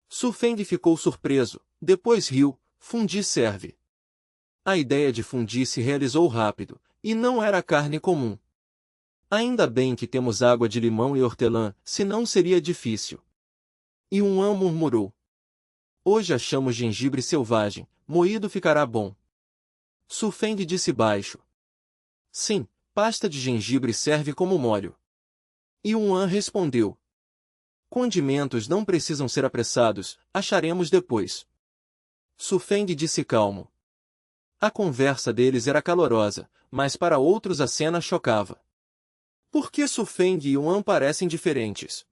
Su Feng ficou surpreso, depois riu, fundi serve. A ideia de fundi se realizou rápido, e não era carne comum. Ainda bem que temos água de limão e hortelã, senão seria difícil. Yuan murmurou. Hoje achamos gengibre selvagem, moído ficará bom. Su Feng disse baixo. Sim, pasta de gengibre serve como molho. Yuan respondeu. Condimentos não precisam ser apressados, acharemos depois. Su Feng disse calmo. A conversa deles era calorosa, mas para outros a cena chocava. Por que Su Feng e Yuan parecem diferentes?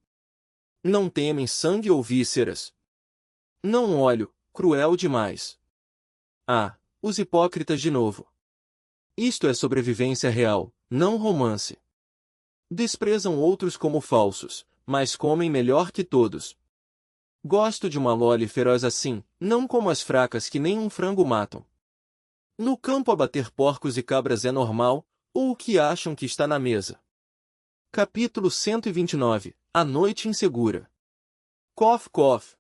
Não temem sangue ou vísceras? Não óleo, cruel demais. Ah, os hipócritas de novo. Isto é sobrevivência real, não romance. Desprezam outros como falsos, mas comem melhor que todos. Gosto de uma loli feroz assim, não como as fracas que nem um frango matam. No campo abater porcos e cabras é normal, ou o que acham que está na mesa. Capítulo 129, A Noite Insegura. Cof, cof.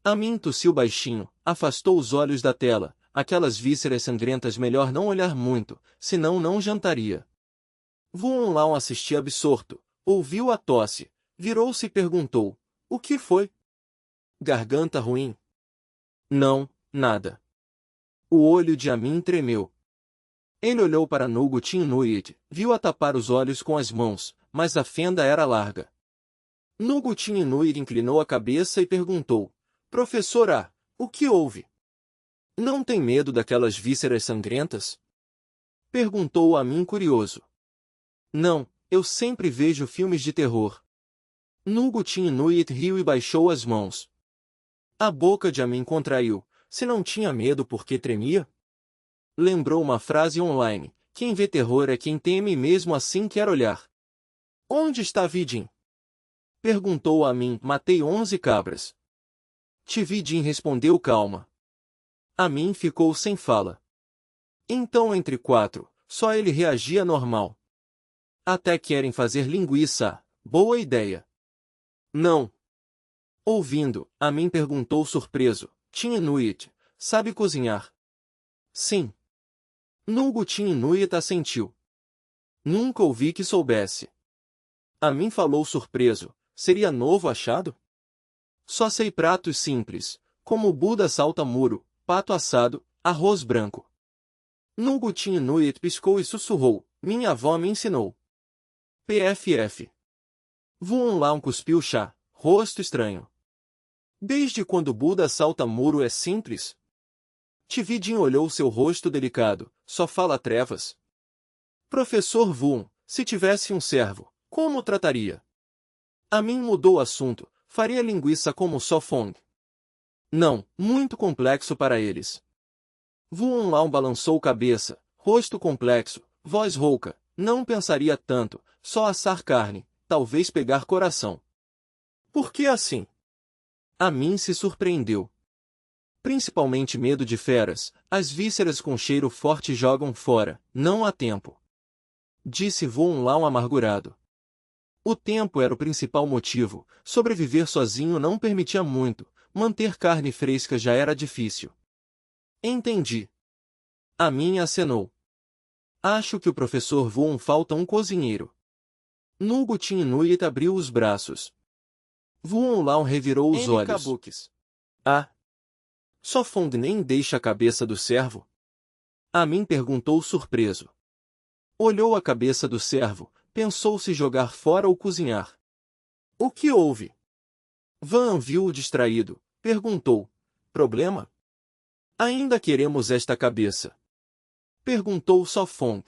Amin tossiu baixinho, afastou os olhos da tela, aquelas vísceras sangrentas melhor não olhar muito, senão não jantaria. Vuan Lao assistia absorto, ouviu a tosse, virou-se e perguntou, o que foi? Garganta ruim? Não, nada. O olho de Amin tremeu. Ele olhou para Nugutin Nuit, viu-a tapar os olhos com as mãos, mas a fenda era larga. Nugutin Nuit inclinou a cabeça e perguntou, Professor A, o que houve? Não tem medo daquelas vísceras sangrentas? Perguntou Amin curioso. Não, Eu sempre vejo filmes de terror. Nulgutin Inuit riu e baixou as mãos. A boca de Amin contraiu. Se não tinha medo, por que tremia? Lembrou uma frase online. Quem vê terror é quem teme e mesmo assim quer olhar. Onde está Vidin? Perguntou Amin. Matei 11 cabras. Tividin respondeu calma. Amin ficou sem fala. Então entre 4, só ele reagia normal. Até querem fazer linguiça. Boa ideia. Não. Ouvindo, Amin perguntou surpreso. Tin Inuit, sabe cozinhar? Sim. Nulgutin Inuit assentiu. Nunca ouvi que soubesse. Amin falou surpreso. Seria novo achado? Só sei pratos simples, como Buda salta muro, pato assado, arroz branco. Nulgutin Inuit piscou e sussurrou. Minha avó me ensinou. PFF. Vuon Lao cuspiu chá, rosto estranho. Desde quando Buda salta muro é simples? Tividin olhou seu rosto delicado. Só fala trevas. Professor Vuon, se tivesse um servo, como o trataria? Amin mudou o assunto. Faria linguiça como Sofong. Não, muito complexo para eles. Vuon Lao balançou cabeça, rosto complexo, voz rouca. Não pensaria tanto, só assar carne, talvez pegar coração. Por que assim? Amin se surpreendeu. Principalmente medo de feras, as vísceras com cheiro forte jogam fora, não há tempo. Disse Vuon Lao amargurado. O tempo era o principal motivo, sobreviver sozinho não permitia muito, manter carne fresca já era difícil. Entendi. Amin acenou. Acho que o professor Vuon falta um cozinheiro. Nulgutin Inuit abriu os braços. Vuon Lao revirou os olhos. Kabuques. Ah! Sofong nem deixa a cabeça do servo? Amin perguntou surpreso. Olhou a cabeça do servo, pensou se jogar fora ou cozinhar. O que houve? Van viu-o distraído, perguntou. Problema? Ainda queremos esta cabeça. Perguntou Sofong.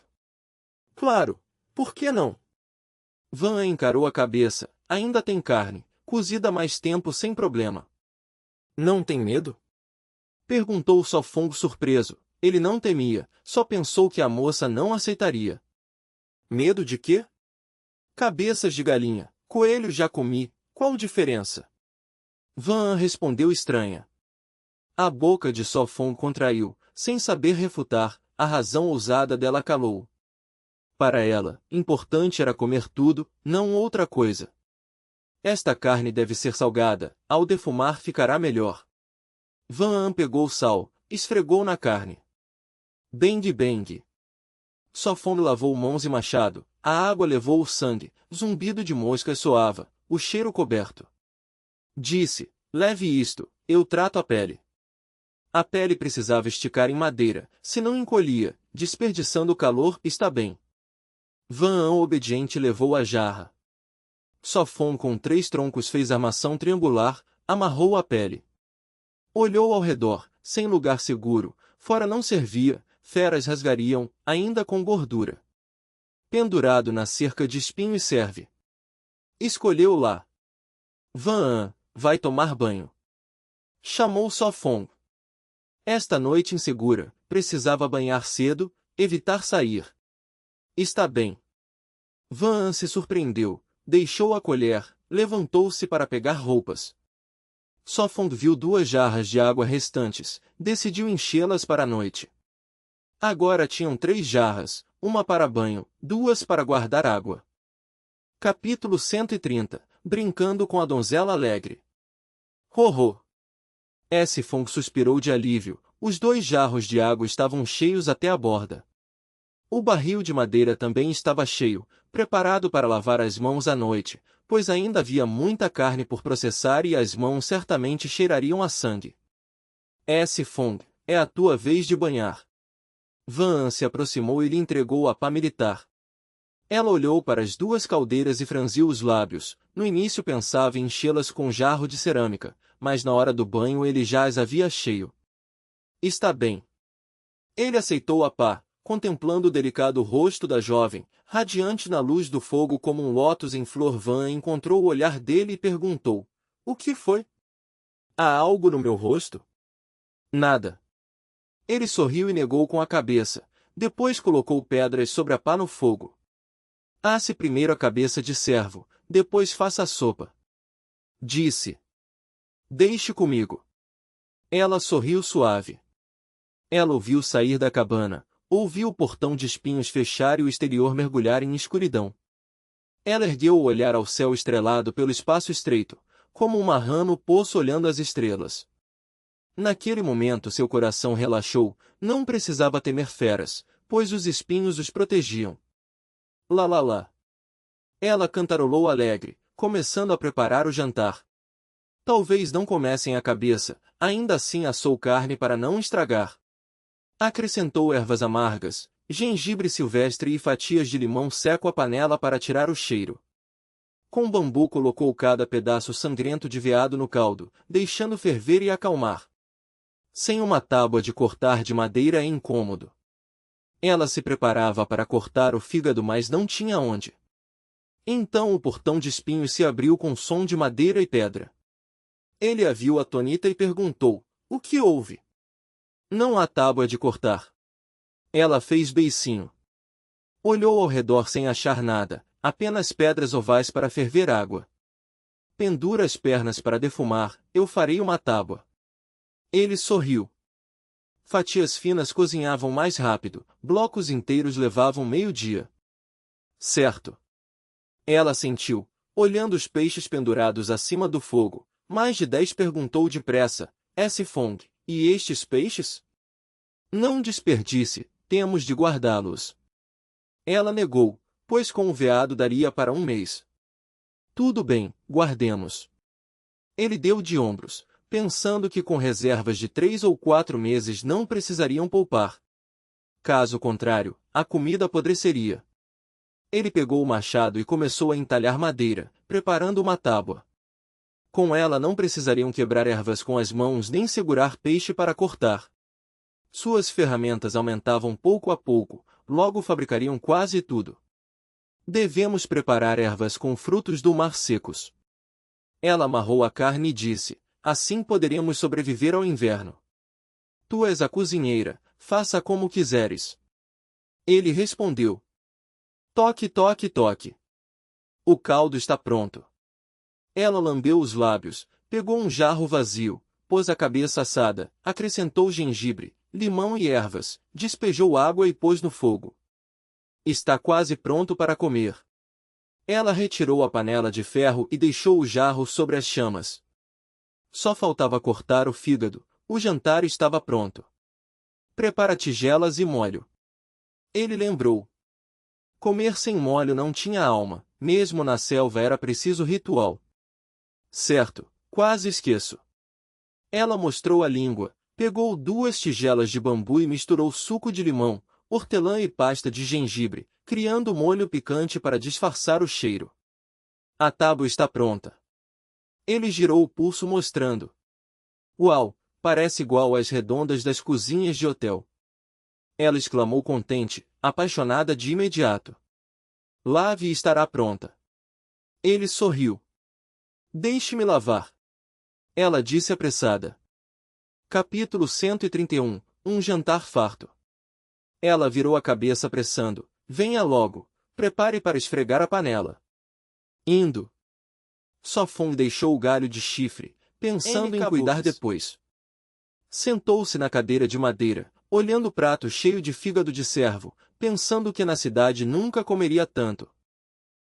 Claro, por que não? Van encarou a cabeça. Ainda tem carne, cozida há mais tempo sem problema. Não tem medo? Perguntou Sofong surpreso. Ele não temia, só pensou que a moça não aceitaria. Medo de quê? Cabeças de galinha, coelho já comi, qual diferença? Van respondeu estranha. A boca de Sofong contraiu, sem saber refutar, a razão ousada dela calou. Para ela, importante era comer tudo, não outra coisa. Esta carne deve ser salgada, ao defumar ficará melhor. Van pegou sal, esfregou na carne. Bang bang. Sofong lavou mãos e machado, a água levou o sangue, zumbido de moscas soava, o cheiro coberto. Disse, leve isto, eu trato a pele. A pele precisava esticar em madeira, senão encolhia, desperdiçando o calor, está bem. Van obediente levou a jarra. Sofong com 3 troncos fez armação triangular, amarrou a pele. Olhou ao redor, sem lugar seguro, fora não servia, feras rasgariam, ainda com gordura. Pendurado na cerca de espinho e serve. Escolheu lá. Van, vai tomar banho. Chamou Sofong. Esta noite insegura, precisava banhar cedo, evitar sair. Está bem. Van se surpreendeu, deixou a colher, levantou-se para pegar roupas. Sofong viu 2 jarras de água restantes, decidiu enchê-las para a noite. Agora tinham 3 jarras, uma para banho, 2 para guardar água. Capítulo 130, Brincando com a donzela alegre. Ho! Sfong suspirou de alívio, os 2 jarros de água estavam cheios até a borda. O barril de madeira também estava cheio, preparado para lavar as mãos à noite, pois ainda havia muita carne por processar e as mãos certamente cheirariam a sangue. Sfong, é a tua vez de banhar. Van se aproximou e lhe entregou a pá militar. Ela olhou para as 2 caldeiras e franziu os lábios. No início pensava em enchê-las com jarro de cerâmica, mas na hora do banho ele já as havia cheio. Está bem. Ele aceitou a pá, contemplando o delicado rosto da jovem, radiante na luz do fogo como um lótus em flor. Van encontrou o olhar dele e perguntou: "O que foi? Há algo no meu rosto?" "Nada." Ele sorriu e negou com a cabeça. Depois colocou pedras sobre a pá no fogo. "Asse primeiro a cabeça de cervo, depois faça a sopa", disse. "Deixe comigo." Ela sorriu suave. Ela ouviu sair da cabana, ouviu o portão de espinhos fechar e o exterior mergulhar em escuridão. Ela ergueu o olhar ao céu estrelado pelo espaço estreito, como uma rã no poço olhando as estrelas. Naquele momento seu coração relaxou, não precisava temer feras, pois os espinhos os protegiam. Lá lá lá. Ela cantarolou alegre, começando a preparar o jantar. Talvez não comessem a cabeça, ainda assim assou carne para não estragar. Acrescentou ervas amargas, gengibre silvestre e fatias de limão seco à panela para tirar o cheiro. Com bambu colocou cada pedaço sangrento de veado no caldo, deixando ferver e acalmar. Sem uma tábua de cortar de madeira é incômodo. Ela se preparava para cortar o fígado, mas não tinha onde. Então o portão de espinhos se abriu com som de madeira e pedra. Ele a viu atônita e perguntou: "O que houve?" "Não há tábua de cortar." Ela fez beicinho. Olhou ao redor sem achar nada, apenas pedras ovais para ferver água. "Pendura as pernas para defumar, eu farei uma tábua." Ele sorriu. Fatias finas cozinhavam mais rápido, blocos inteiros levavam meio-dia. "Certo." Ela sentiu, olhando os peixes pendurados acima do fogo. Mais de 10 perguntou depressa: "S. Fong, e estes peixes?" "Não desperdice, temos de guardá-los." Ela negou, pois com o veado daria para um mês. "Tudo bem, guardemos." Ele deu de ombros, pensando que com reservas de 3 ou 4 meses não precisariam poupar. Caso contrário, a comida apodreceria. Ele pegou o machado e começou a entalhar madeira, preparando uma tábua. Com ela não precisariam quebrar ervas com as mãos nem segurar peixe para cortar. Suas ferramentas aumentavam pouco a pouco, logo fabricariam quase tudo. "Devemos preparar ervas com frutos do mar secos." Ela amarrou a carne e disse: "Assim poderemos sobreviver ao inverno." "Tu és a cozinheira, faça como quiseres." Ele respondeu. Toque, toque, toque. "O caldo está pronto." Ela lambeu os lábios, pegou um jarro vazio, pôs a cabeça assada, acrescentou gengibre, limão e ervas, despejou água e pôs no fogo. "Está quase pronto para comer." Ela retirou a panela de ferro e deixou o jarro sobre as chamas. Só faltava cortar o fígado, o jantar estava pronto. "Prepara tigelas e molho." Ele lembrou. Comer sem molho não tinha alma, mesmo na selva era preciso ritual. "Certo, quase esqueço." Ela mostrou a língua, pegou 2 tigelas de bambu e misturou suco de limão, hortelã e pasta de gengibre, criando molho picante para disfarçar o cheiro. "A tábua está pronta." Ele girou o pulso mostrando. "Uau, parece igual às redondas das cozinhas de hotel." Ela exclamou contente, apaixonada de imediato. "Lave e estará pronta." Ele sorriu. "Deixe-me lavar." Ela disse apressada. Capítulo 131 Um jantar farto. Ela virou a cabeça apressando. "Venha logo. Prepare para esfregar a panela." Indo. Sofon deixou o galho de chifre, pensando em cuidar depois. Sentou-se na cadeira de madeira, olhando o prato cheio de fígado de cervo, pensando que na cidade nunca comeria tanto.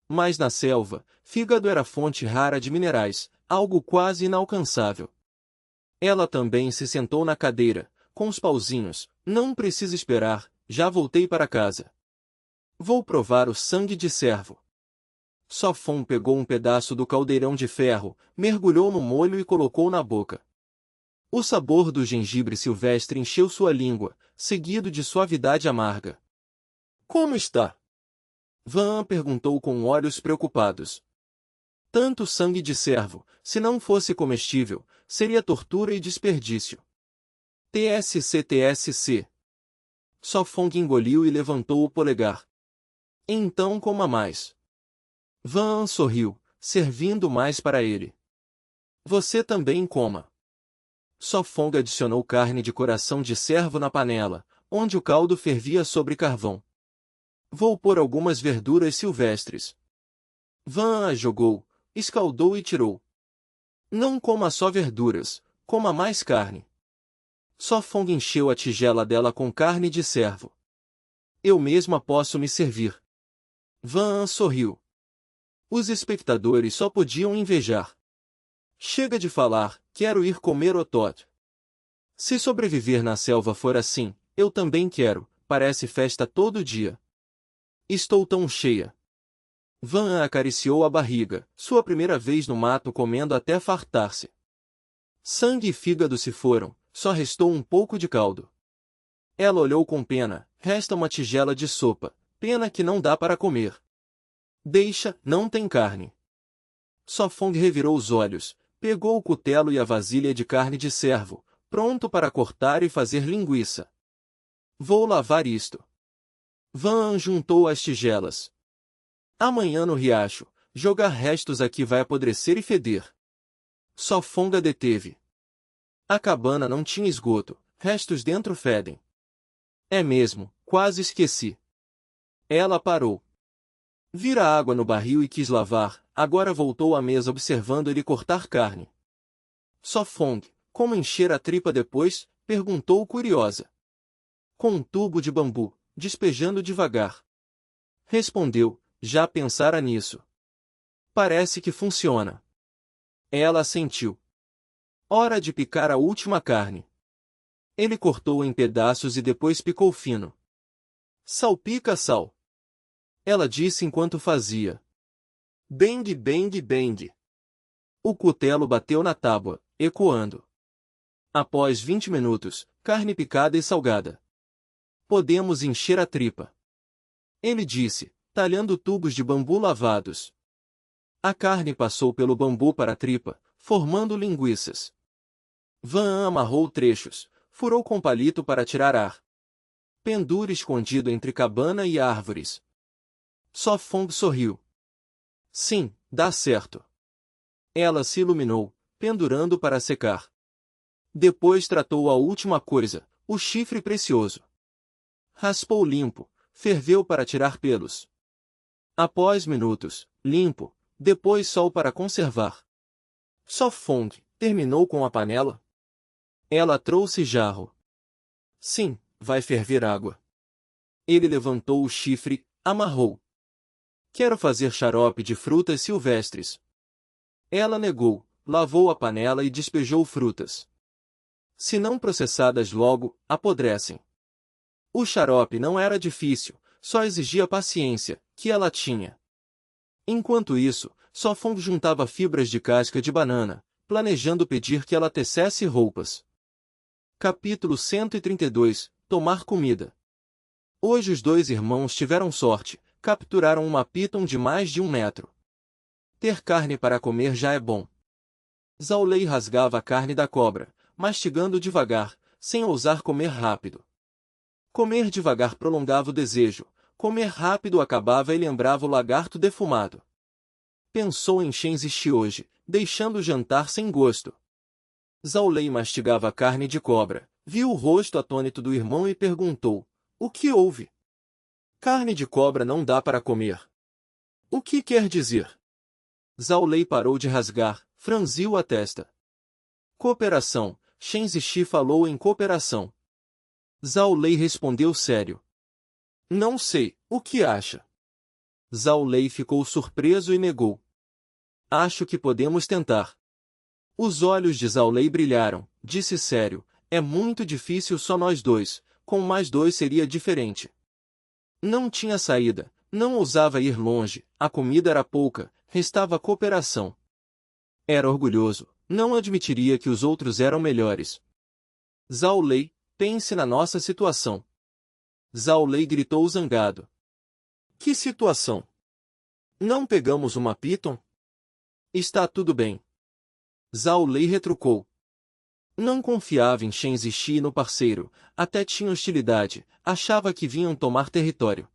Mas na selva, fígado era fonte rara de minerais, algo quase inalcançável. Ela também se sentou na cadeira, com os pauzinhos. "Não precisa esperar, já voltei para casa. Vou provar o sangue de cervo." Sofon pegou um pedaço do caldeirão de ferro, mergulhou no molho e colocou na boca. O sabor do gengibre silvestre encheu sua língua, seguido de suavidade amarga. "Como está?" Van perguntou com olhos preocupados. Tanto sangue de cervo, se não fosse comestível, seria tortura e desperdício. TSC. Sofong engoliu e levantou o polegar. Então coma mais. Van An sorriu, servindo mais para ele. Você também coma. Sofong adicionou carne de coração de cervo na panela, onde o caldo fervia sobre carvão. Vou pôr algumas verduras silvestres. Van An jogou, escaldou e tirou. Não coma só verduras, coma mais carne. Sofong encheu a tigela dela com carne de cervo. Eu mesma posso me servir. Van An sorriu. Os espectadores só podiam invejar. Chega de falar, quero ir comer otot. Se sobreviver na selva for assim, eu também quero, parece festa todo dia. Estou tão cheia. Van An acariciou a barriga, sua primeira vez no mato comendo até fartar-se. Sangue e fígado se foram, só restou um pouco de caldo. Ela olhou com pena, resta uma tigela de sopa, pena que não dá para comer. Deixa, não tem carne. Sofong revirou os olhos, pegou o cutelo e a vasilha de carne de cervo, pronto para cortar e fazer linguiça. Vou lavar isto. Van An juntou as tigelas. Amanhã no riacho, jogar restos aqui vai apodrecer e feder. Sofong a deteve. A cabana não tinha esgoto, restos dentro fedem. É mesmo, quase esqueci. Ela parou. Vira água no barril e quis lavar, agora voltou à mesa observando ele cortar carne. Sofong, como encher a tripa depois? Perguntou curiosa. Com um tubo de bambu, despejando devagar. Respondeu, já pensara nisso. Parece que funciona. Ela assentiu. Hora de picar a última carne. Ele cortou em pedaços e depois picou fino. Salpica sal. Ela disse enquanto fazia. Bang, bang, bang. O cutelo bateu na tábua, ecoando. Após 20 minutos, carne picada e salgada. Podemos encher a tripa. Ele disse, talhando tubos de bambu lavados. A carne passou pelo bambu para a tripa, formando linguiças. Van An amarrou trechos, furou com palito para tirar ar. Pendura escondido entre cabana e árvores. Sofong sorriu. Sim, dá certo. Ela se iluminou, pendurando para secar. Depois tratou a última coisa, o chifre precioso. Raspou limpo, ferveu para tirar pelos. Após minutos, limpo, depois sol para conservar. Sofong, terminou com a panela? Ela trouxe jarro. Sim, vai ferver água. Ele levantou o chifre, amarrou. Quero fazer xarope de frutas silvestres. Ela negou, lavou a panela e despejou frutas. Se não processadas logo, apodrecem. O xarope não era difícil, só exigia paciência, que ela tinha. Enquanto isso, Sofong juntava fibras de casca de banana, planejando pedir que ela tecesse roupas. Capítulo 132 – Tomar comida. Hoje os dois irmãos tiveram sorte, capturaram uma piton de mais de 1 metro. Ter carne para comer já é bom. Zhao Lei rasgava a carne da cobra, mastigando devagar, sem ousar comer rápido. Comer devagar prolongava o desejo, comer rápido acabava e lembrava o lagarto defumado. Pensou em Shen Zishi hoje, deixando o jantar sem gosto. Zhao Lei mastigava a carne de cobra, viu o rosto atônito do irmão e perguntou, o que houve? Carne de cobra não dá para comer. O que quer dizer? Zhao Lei parou de rasgar, franziu a testa. Cooperação, Shen Zishi falou em cooperação. Zhao Lei respondeu sério. Não sei, o que acha? Zhao Lei ficou surpreso e negou. Acho que podemos tentar. Os olhos de Zhao Lei brilharam, disse sério, é muito difícil só nós dois, com mais dois seria diferente. Não tinha saída, não ousava ir longe, a comida era pouca, restava cooperação. Era orgulhoso, não admitiria que os outros eram melhores. Zhao Lei, pense na nossa situação. Zhao Lei gritou zangado. Que situação? Não pegamos uma piton? Está tudo bem. Zhao Lei retrucou. Não confiava em Shen Zishi e no parceiro, até tinha hostilidade, achava que vinham tomar território.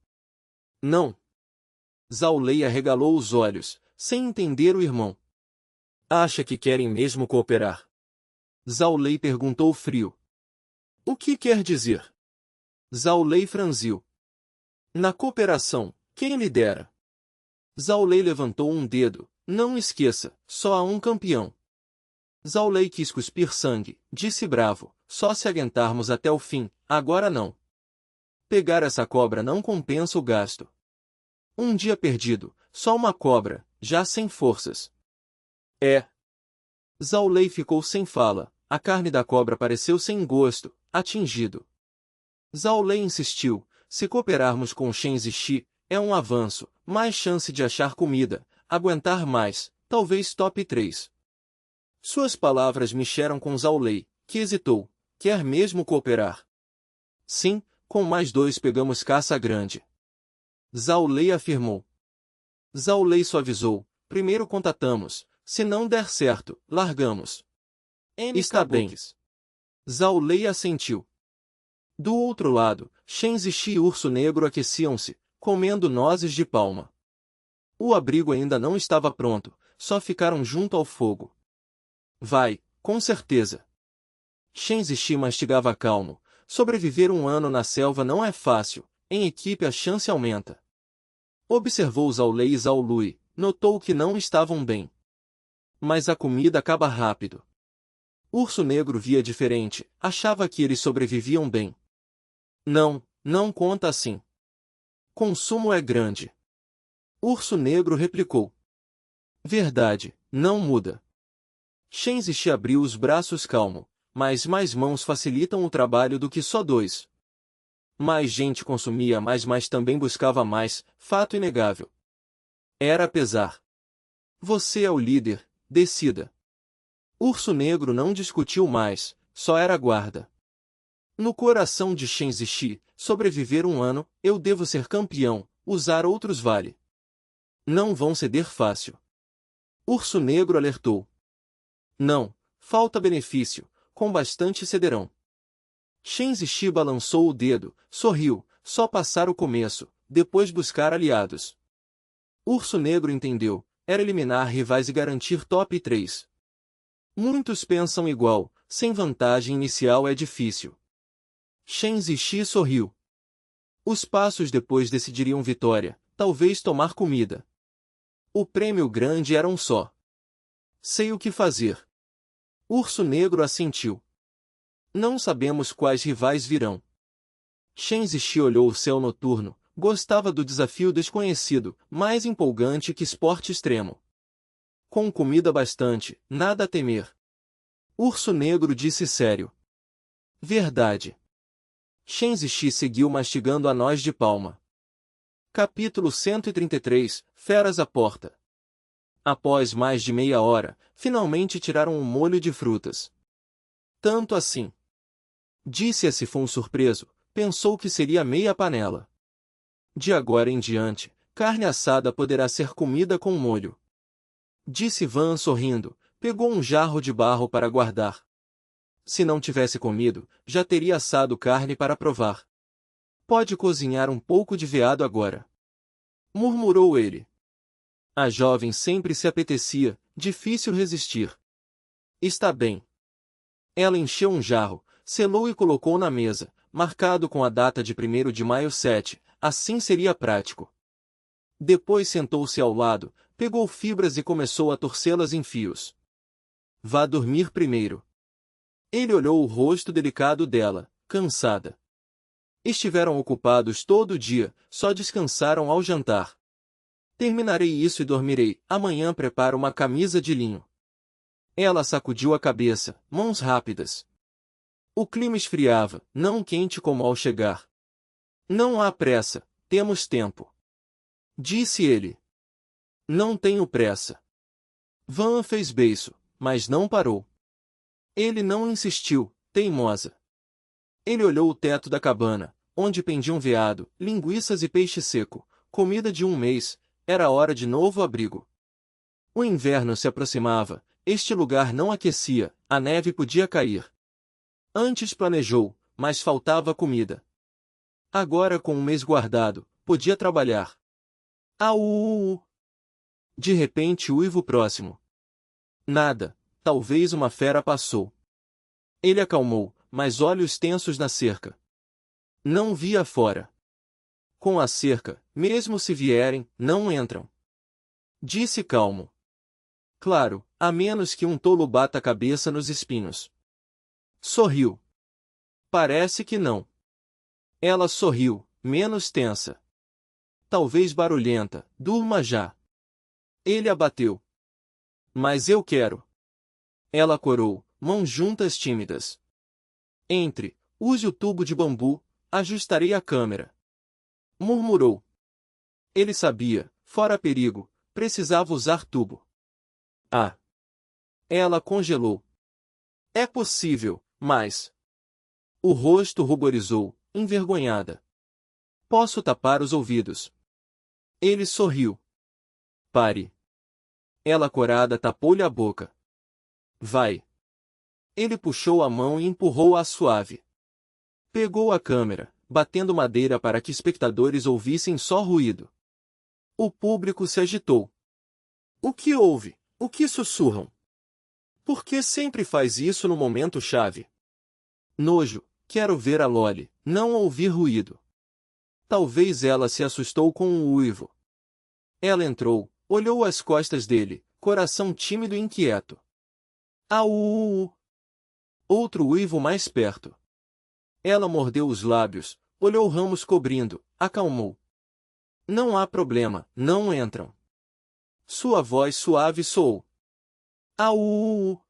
Não. Zhao Lei arregalou os olhos, sem entender o irmão. Acha que querem mesmo cooperar? Zhao Lei perguntou frio. O que quer dizer? Zhao Lei franziu. Na cooperação, quem lidera? Zhao Lei levantou um dedo. Não esqueça, só há um campeão. Zhao Lei quis cuspir sangue, disse bravo, só se aguentarmos até o fim, agora não. Pegar essa cobra não compensa o gasto. Um dia perdido, só uma cobra, já sem forças. É. Zhao Lei ficou sem fala, a carne da cobra pareceu sem gosto, atingido. Zhao Lei insistiu, se cooperarmos com Shen Zishi, é um avanço, mais chance de achar comida, aguentar mais, talvez top 3. Suas palavras mexeram com Zhao Lei, que hesitou. Quer mesmo cooperar? Sim, com mais 2 pegamos caça grande. Zhao Lei afirmou. Zhao Lei suavizou. Primeiro contatamos. Se não der certo, largamos. Está bem. Zhao Lei assentiu. Do outro lado, Shen Zishi e Urso Negro aqueciam-se, comendo nozes de palma. O abrigo ainda não estava pronto, só ficaram junto ao fogo. Vai, com certeza. Shen Zishi mastigava calmo. Sobreviver um ano na selva não é fácil, em equipe a chance aumenta. Observou Zhao Lei e Zhao Lui, notou que não estavam bem. Mas a comida acaba rápido. Urso Negro via diferente, achava que eles sobreviviam bem. Não conta assim. Consumo é grande. Urso Negro replicou. Verdade, não muda. Shen Zishi abriu os braços calmo, mas mais mãos facilitam o trabalho do que só 2. Mais gente consumia mais, mas também buscava mais, fato inegável. Era pesar. Você é o líder, decida. Urso Negro não discutiu mais, só era guarda. No coração de Shen Zishi, sobreviver um ano, eu devo ser campeão, usar outros vale. Não vão ceder fácil. Urso Negro alertou. Não, falta benefício, com bastante cederão. Shen Zishi balançou o dedo, sorriu, só passar o começo, depois buscar aliados. Urso Negro entendeu, era eliminar rivais e garantir top 3. Muitos pensam igual, sem vantagem inicial é difícil. Shen Zishi sorriu. Os passos depois decidiriam vitória, talvez tomar comida. O prêmio grande era um só. Sei o que fazer. Urso Negro assentiu. Não sabemos quais rivais virão. Shen Zishi olhou o céu noturno, gostava do desafio desconhecido, mais empolgante que esporte extremo. Com comida bastante, nada a temer. Urso Negro disse sério. Verdade. Shen Zishi seguiu mastigando a noz de palma. Capítulo 133, Feras à porta. Após mais de meia hora, finalmente tiraram o molho de frutas. Tanto assim. Disse a Sifon surpreso, pensou que seria meia panela. De agora em diante, carne assada poderá ser comida com molho. Disse Van sorrindo, pegou um jarro de barro para guardar. Se não tivesse comido, já teria assado carne para provar. Pode cozinhar um pouco de veado agora. Murmurou ele. A jovem sempre se apetecia, difícil resistir. Está bem. Ela encheu um jarro, selou e colocou na mesa, marcado com a data de 1º de maio 7, assim seria prático. Depois sentou-se ao lado, pegou fibras e começou a torcê-las em fios. Vá dormir primeiro. Ele olhou o rosto delicado dela, cansada. Estiveram ocupados todo o dia, só descansaram ao jantar. Terminarei isso e dormirei, amanhã preparo uma camisa de linho. Ela sacudiu a cabeça, mãos rápidas. O clima esfriava, não quente como ao chegar. Não há pressa, temos tempo. Disse ele. Não tenho pressa. Van fez beiço, mas não parou. Ele não insistiu, teimosa. Ele olhou o teto da cabana, onde pendiam veado, linguiças e peixe seco, comida de um mês, era hora de novo abrigo. O inverno se aproximava, este lugar não aquecia, a neve podia cair. Antes planejou, mas faltava comida. Agora com um mês guardado, podia trabalhar. Au! De repente uivo próximo. Nada, talvez uma fera passou. Ele acalmou, mas olhos tensos na cerca. Não via fora. Com a cerca, mesmo se vierem, não entram. Disse calmo. Claro, a menos que um tolo bata a cabeça nos espinhos. Sorriu. Parece que não. Ela sorriu, menos tensa. Talvez barulhenta, durma já. Ele abateu. Mas eu quero. Ela corou, mãos juntas tímidas. Entre, use o tubo de bambu, ajustarei a câmera. Murmurou. Ele sabia, fora perigo, precisava usar tubo. Ah! Ela congelou. É possível, mas... O rosto ruborizou, envergonhada. Posso tapar os ouvidos. Ele sorriu. Pare. Ela corada tapou-lhe a boca. Vai. Ele puxou a mão e empurrou-a suave. Pegou a câmera, batendo madeira para que espectadores ouvissem só ruído. O público se agitou. O que houve? O que sussurram? Por que sempre faz isso no momento-chave? Nojo, quero ver a Loli, não ouvir ruído. Talvez ela se assustou com um uivo. Ela entrou, olhou as costas dele, coração tímido e inquieto. Au! Outro uivo mais perto. Ela mordeu os lábios, olhou ramos cobrindo, acalmou. Não há problema, não entram. Sua voz suave soou. Au!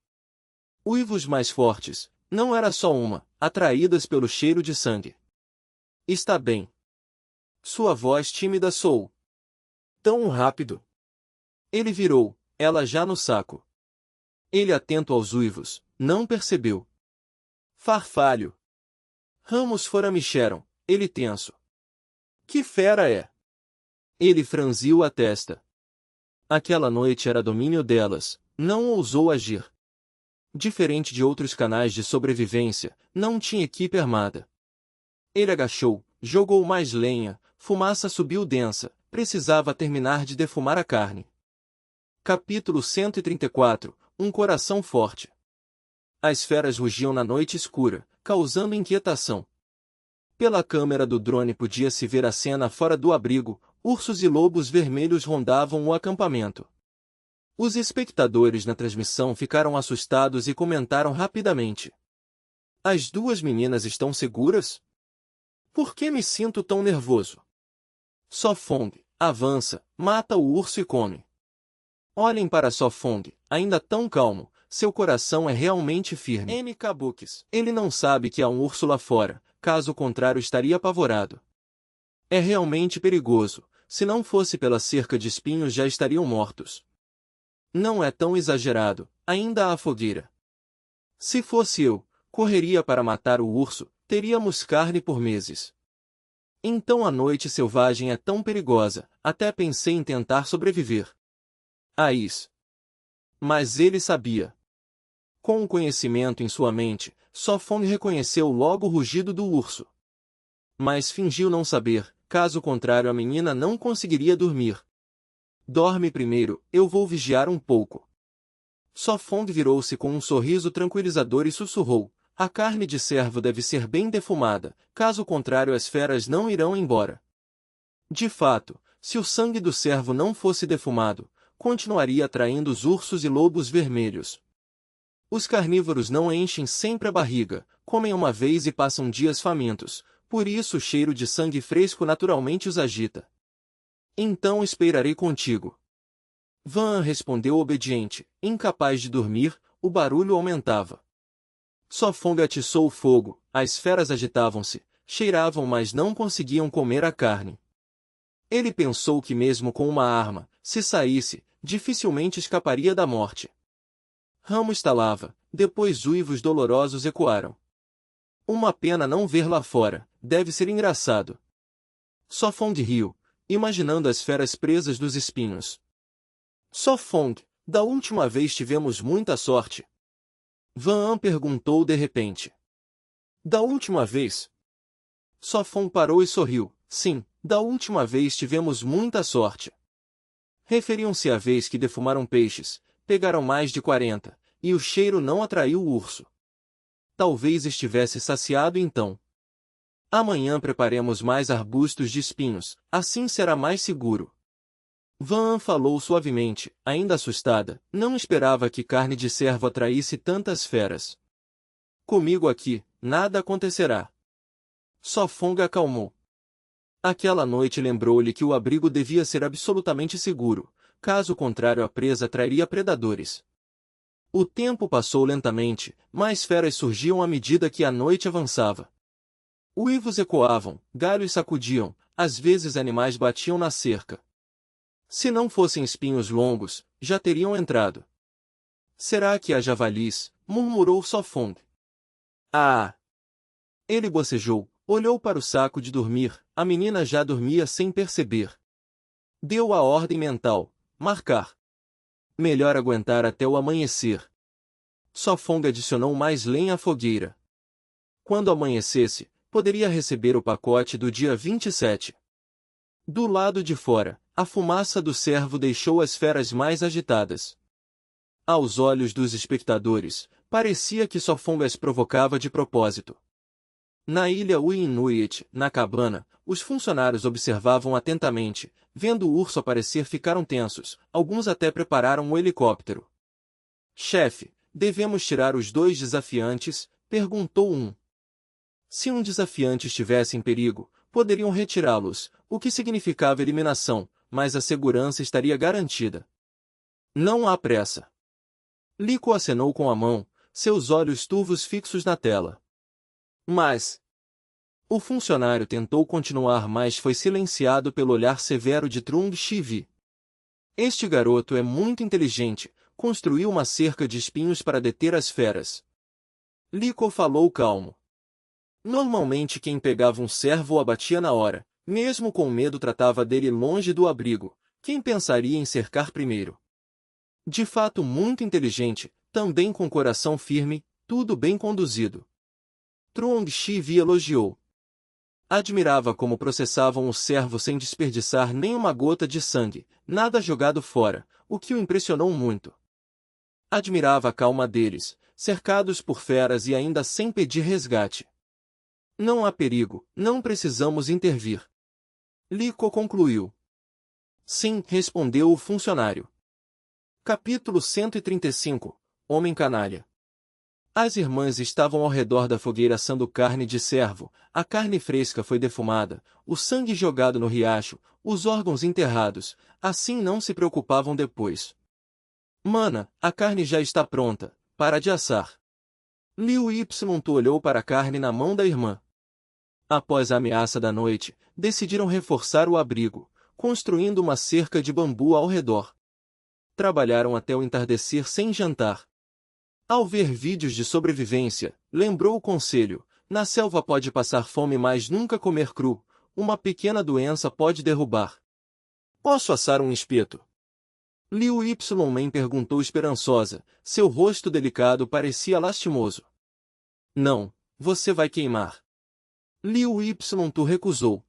Uivos mais fortes, não era só uma, atraídas pelo cheiro de sangue. Está bem. Sua voz tímida soou. Tão rápido. Ele virou, ela já no saco. Ele atento aos uivos, não percebeu. Farfalho. Ramos foramicheram, ele tenso. Que fera é? Ele franziu a testa. Aquela noite era domínio delas, não ousou agir. Diferente de outros canais de sobrevivência, não tinha equipe armada. Ele agachou, jogou mais lenha, fumaça subiu densa, precisava terminar de defumar a carne. Capítulo 134, Um coração forte. As feras rugiam na noite escura, causando inquietação. Pela câmera do drone podia-se ver a cena fora do abrigo, ursos e lobos vermelhos rondavam o acampamento. Os espectadores na transmissão ficaram assustados e comentaram rapidamente. As duas meninas estão seguras? Por que me sinto tão nervoso? Sofong, avança, mata o urso e come. Olhem para Sofong, ainda tão calmo, seu coração é realmente firme. M. Kabukis. Ele não sabe que há um urso lá fora, caso contrário estaria apavorado. É realmente perigoso, se não fosse pela cerca de espinhos já estariam mortos. Não é tão exagerado, ainda há fogueira. Se fosse eu, correria para matar o urso, teríamos carne por meses. Então a noite selvagem é tão perigosa, até pensei em tentar sobreviver. Ais. Mas ele sabia. Com o conhecimento em sua mente, Sofong reconheceu logo o rugido do urso. Mas fingiu não saber, caso contrário a menina não conseguiria dormir. Dorme primeiro, eu vou vigiar um pouco. Sofong virou-se com um sorriso tranquilizador e sussurrou, a carne de cervo deve ser bem defumada, caso contrário as feras não irão embora. De fato, se o sangue do cervo não fosse defumado, continuaria atraindo os ursos e lobos vermelhos. Os carnívoros não enchem sempre a barriga, comem uma vez e passam dias famintos, por isso o cheiro de sangue fresco naturalmente os agita. Então esperarei contigo. Van respondeu obediente, incapaz de dormir, o barulho aumentava. Sofong atiçou o fogo, as feras agitavam-se, cheiravam mas não conseguiam comer a carne. Ele pensou que mesmo com uma arma, se saísse, dificilmente escaparia da morte. Ramo estalava, depois uivos dolorosos ecoaram. Uma pena não ver lá fora, deve ser engraçado. Sofong riu, imaginando as feras presas dos espinhos. Sofong, da última vez tivemos muita sorte. Van perguntou de repente. Da última vez? Sofon parou e sorriu. Sim, da última vez tivemos muita sorte. Referiam-se à vez que defumaram peixes, pegaram mais de 40, e o cheiro não atraiu o urso. Talvez estivesse saciado então. Amanhã preparemos mais arbustos de espinhos, assim será mais seguro. Van falou suavemente, ainda assustada, não esperava que carne de cervo atraísse tantas feras. Comigo aqui, nada acontecerá. Sofong acalmou. Aquela noite lembrou-lhe que o abrigo devia ser absolutamente seguro, caso contrário a presa trairia predadores. O tempo passou lentamente, mais feras surgiam à medida que a noite avançava. Uivos ecoavam, galhos sacudiam, às vezes animais batiam na cerca. Se não fossem espinhos longos, já teriam entrado. Será que há javalis? Murmurou Sofong. Ah! Ele bocejou, olhou para o saco de dormir, a menina já dormia sem perceber. Deu a ordem mental, marcar. Melhor aguentar até o amanhecer. Sofong adicionou mais lenha à fogueira. Quando amanhecesse, poderia receber o pacote do dia 27. Do lado de fora, a fumaça do cervo deixou as feras mais agitadas. Aos olhos dos espectadores, parecia que Sofong as provocava de propósito. Na ilha Uinuit, na cabana, os funcionários observavam atentamente. Vendo o urso aparecer ficaram tensos, alguns até prepararam o helicóptero. Chefe, devemos tirar os 2 desafiantes? Perguntou um. Se um desafiante estivesse em perigo, poderiam retirá-los, o que significava eliminação, mas a segurança estaria garantida. Não há pressa. Liko acenou com a mão, seus olhos turvos fixos na tela. Mas... O funcionário tentou continuar, mas foi silenciado pelo olhar severo de Trung Shivi. Este garoto é muito inteligente, construiu uma cerca de espinhos para deter as feras. Liko falou calmo. Normalmente quem pegava um cervo o abatia na hora, mesmo com medo tratava dele longe do abrigo. Quem pensaria em cercar primeiro? De fato muito inteligente, também com coração firme, tudo bem conduzido. Trung Shivi elogiou. Admirava como processavam o cervo sem desperdiçar nenhuma gota de sangue, nada jogado fora, o que o impressionou muito. Admirava a calma deles, cercados por feras e ainda sem pedir resgate. Não há perigo, não precisamos intervir. Liko concluiu. Sim, respondeu o funcionário. Capítulo 135 Homem Canalha. As irmãs estavam ao redor da fogueira assando carne de cervo, a carne fresca foi defumada, o sangue jogado no riacho, os órgãos enterrados, assim não se preocupavam depois. Mana, a carne já está pronta, para de assar. Liu Y olhou para a carne na mão da irmã. Após a ameaça da noite, decidiram reforçar o abrigo, construindo uma cerca de bambu ao redor. Trabalharam até o entardecer sem jantar. Ao ver vídeos de sobrevivência, lembrou o conselho: na selva pode passar fome, mas nunca comer cru, uma pequena doença pode derrubar. Posso assar um espeto? Liu Y perguntou esperançosa, seu rosto delicado parecia lastimoso. Não, você vai queimar. Liu Y recusou.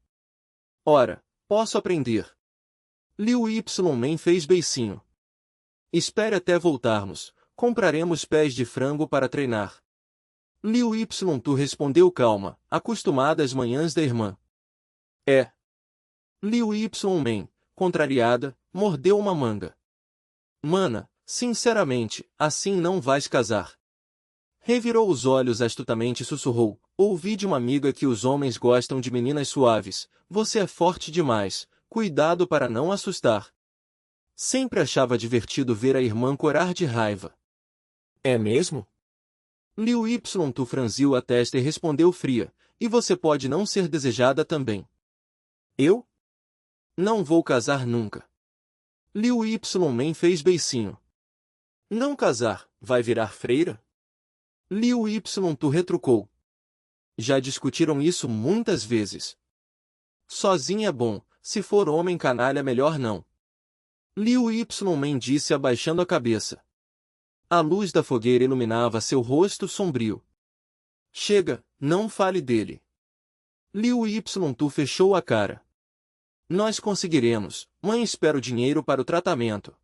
Ora, posso aprender. Liu Y fez beicinho. Espere até voltarmos. Compraremos pés de frango para treinar. Liu Y respondeu calma, acostumada às manhãs da irmã. É. Liu Y, contrariada, mordeu uma manga. Mana, sinceramente, assim não vais casar. Revirou os olhos astutamente e sussurrou, ouvi de uma amiga que os homens gostam de meninas suaves, você é forte demais, cuidado para não assustar. Sempre achava divertido ver a irmã corar de raiva. É mesmo? Liu Y franziu a testa e respondeu fria, e você pode não ser desejada também. Eu? Não vou casar nunca. Liu Y fez beicinho. Não casar, vai virar freira? Liu Y retrucou. Já discutiram isso muitas vezes. Sozinho é bom, se for homem canalha melhor não. Liu Y disse abaixando a cabeça. A luz da fogueira iluminava seu rosto sombrio. Chega, não fale dele. Liu Ytu fechou a cara. Nós conseguiremos, mãe, espero dinheiro para o tratamento.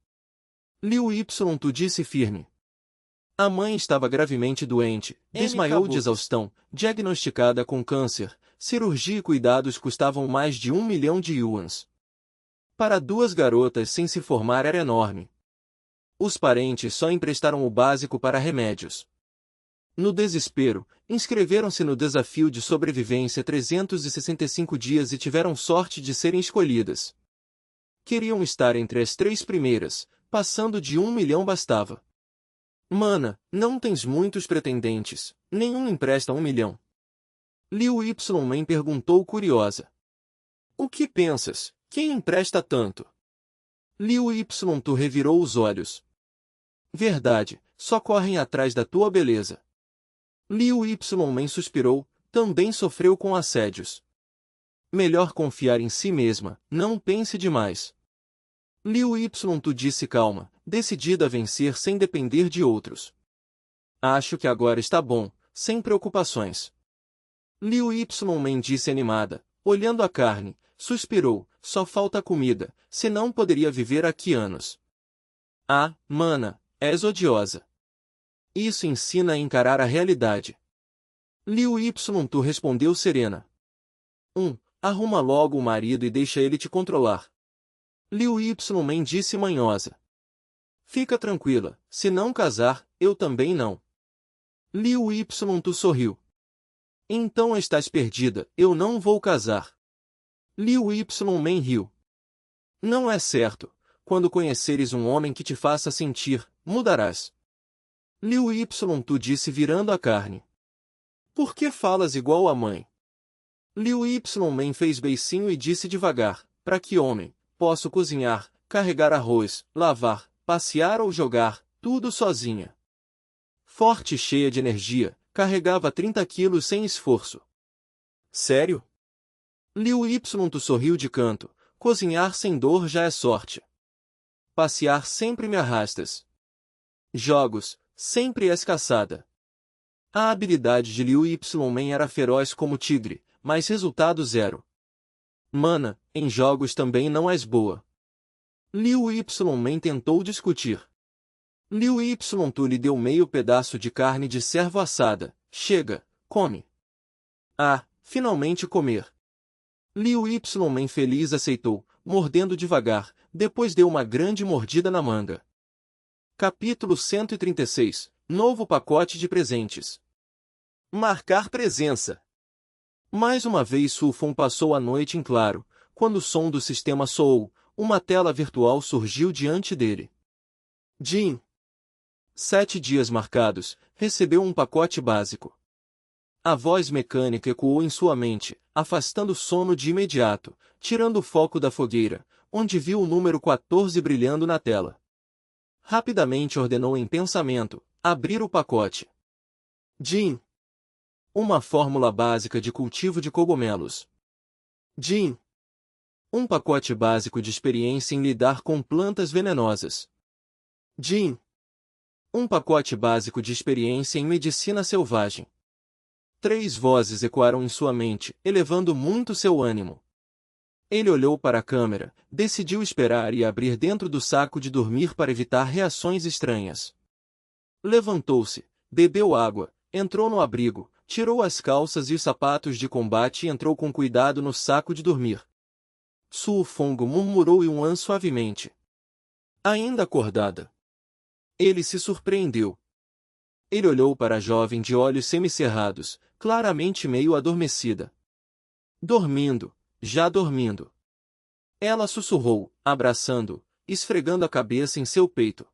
Liu Ytu disse firme. A mãe estava gravemente doente, desmaiou de exaustão, diagnosticada com câncer. Cirurgia e cuidados custavam mais de 1 milhão de yuans. Para duas garotas sem se formar era enorme. Os parentes só emprestaram o básico para remédios. No desespero, inscreveram-se no desafio de sobrevivência 365 dias e tiveram sorte de serem escolhidas. Queriam estar entre as 3 primeiras, passando de 1 milhão bastava. Mana, não tens muitos pretendentes, nenhum empresta 1 milhão. Liu Ymen perguntou curiosa. O que pensas? Quem empresta tanto? Liu Ytu revirou os olhos. Verdade, só correm atrás da tua beleza. Liu Ymen suspirou, também sofreu com assédios. Melhor confiar em si mesma, não pense demais. Liu Ytu disse calma, decidida a vencer sem depender de outros. Acho que agora está bom, sem preocupações. Liu Ymen disse animada, olhando a carne, suspirou, só falta comida, senão poderia viver aqui anos. Ah, mana, és odiosa. Isso ensina a encarar a realidade. Liu Ytu respondeu serena. Arruma logo o marido e deixa ele te controlar. Liu Ymen disse manhosa. Fica tranquila, se não casar, eu também não. Liu Ytu sorriu. Então estás perdida, eu não vou casar. Liu Ymen riu. Não é certo, quando conheceres um homem que te faça sentir, mudarás. Liu Ytu disse virando a carne. Por que falas igual a mãe? Liu Ymen fez beicinho e disse devagar, para que homem, posso cozinhar, carregar arroz, lavar, passear ou jogar, tudo sozinha. Forte e cheia de energia, carregava 30 quilos sem esforço. Sério? Liu Ytu sorriu de canto, cozinhar sem dor já é sorte. Passear sempre me arrastas. Jogos, sempre és caçada. A habilidade de Liu Ymen era feroz como tigre, mas resultado zero. Mana, em jogos também não és boa. Liu Ymen tentou discutir. Liu Ytu lhe deu meio pedaço de carne de cervo assada. Chega, come. Ah, finalmente comer. Liu Ymen feliz aceitou, mordendo devagar, depois deu uma grande mordida na manga. Capítulo 136 – Novo pacote de presentes. Marcar presença. Mais uma vez Su Feng passou a noite em claro. Quando o som do sistema soou, uma tela virtual surgiu diante dele. Jin. 7 dias marcados, recebeu um pacote básico. A voz mecânica ecoou em sua mente, afastando o sono de imediato, tirando o foco da fogueira, onde viu o número 14 brilhando na tela. Rapidamente ordenou em pensamento, abrir o pacote. Jin. Uma fórmula básica de cultivo de cogumelos. Jin. Um pacote básico de experiência em lidar com plantas venenosas. Jin. Um pacote básico de experiência em medicina selvagem. 3 vozes ecoaram em sua mente, elevando muito seu ânimo. Ele olhou para a câmera, decidiu esperar e abrir dentro do saco de dormir para evitar reações estranhas. Levantou-se, bebeu água, entrou no abrigo, tirou as calças e os sapatos de combate e entrou com cuidado no saco de dormir. Su Feng murmurou Yuan suavemente. Ainda acordada. Ele se surpreendeu. Ele olhou para a jovem de olhos semicerrados, claramente meio adormecida. Dormindo, já dormindo. Ela sussurrou, abraçando, esfregando a cabeça em seu peito.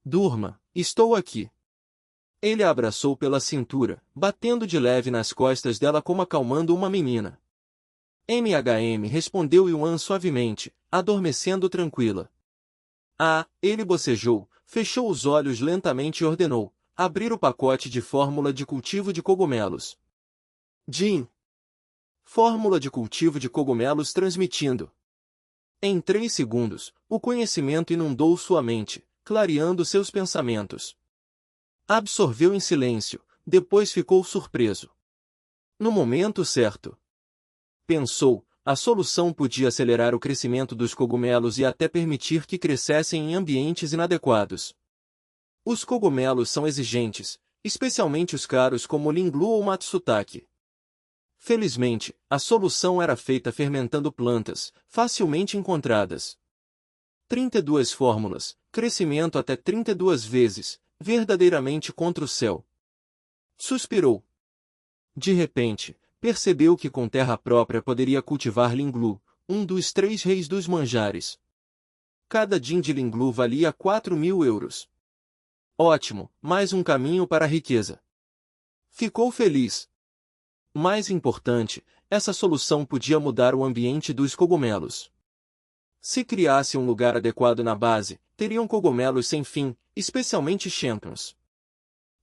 Durma, estou aqui. Ele a abraçou pela cintura, batendo de leve nas costas dela como acalmando uma menina. Respondeu Yuan suavemente, adormecendo tranquila. Ah, ele bocejou, fechou os olhos lentamente e ordenou, abrir o pacote de fórmula de cultivo de cogumelos. Jin. Fórmula de cultivo de cogumelos transmitindo. Em 3 segundos, o conhecimento inundou sua mente, clareando seus pensamentos. Absorveu em silêncio, depois ficou surpreso. No momento certo. Pensou, a solução podia acelerar o crescimento dos cogumelos e até permitir que crescessem em ambientes inadequados. Os cogumelos são exigentes, especialmente os caros como o Linglu ou Matsutake. Felizmente, a solução era feita fermentando plantas, facilmente encontradas. 32 fórmulas, crescimento até 32 vezes, verdadeiramente contra o céu. Suspirou. De repente, percebeu que com terra própria poderia cultivar Linglu, um dos 3 reis dos manjares. Cada din de Linglu valia 4.000 euros. Ótimo, mais um caminho para a riqueza. Ficou feliz. Mais importante, essa solução podia mudar o ambiente dos cogumelos. Se criasse um lugar adequado na base, teriam cogumelos sem fim, especialmente champions.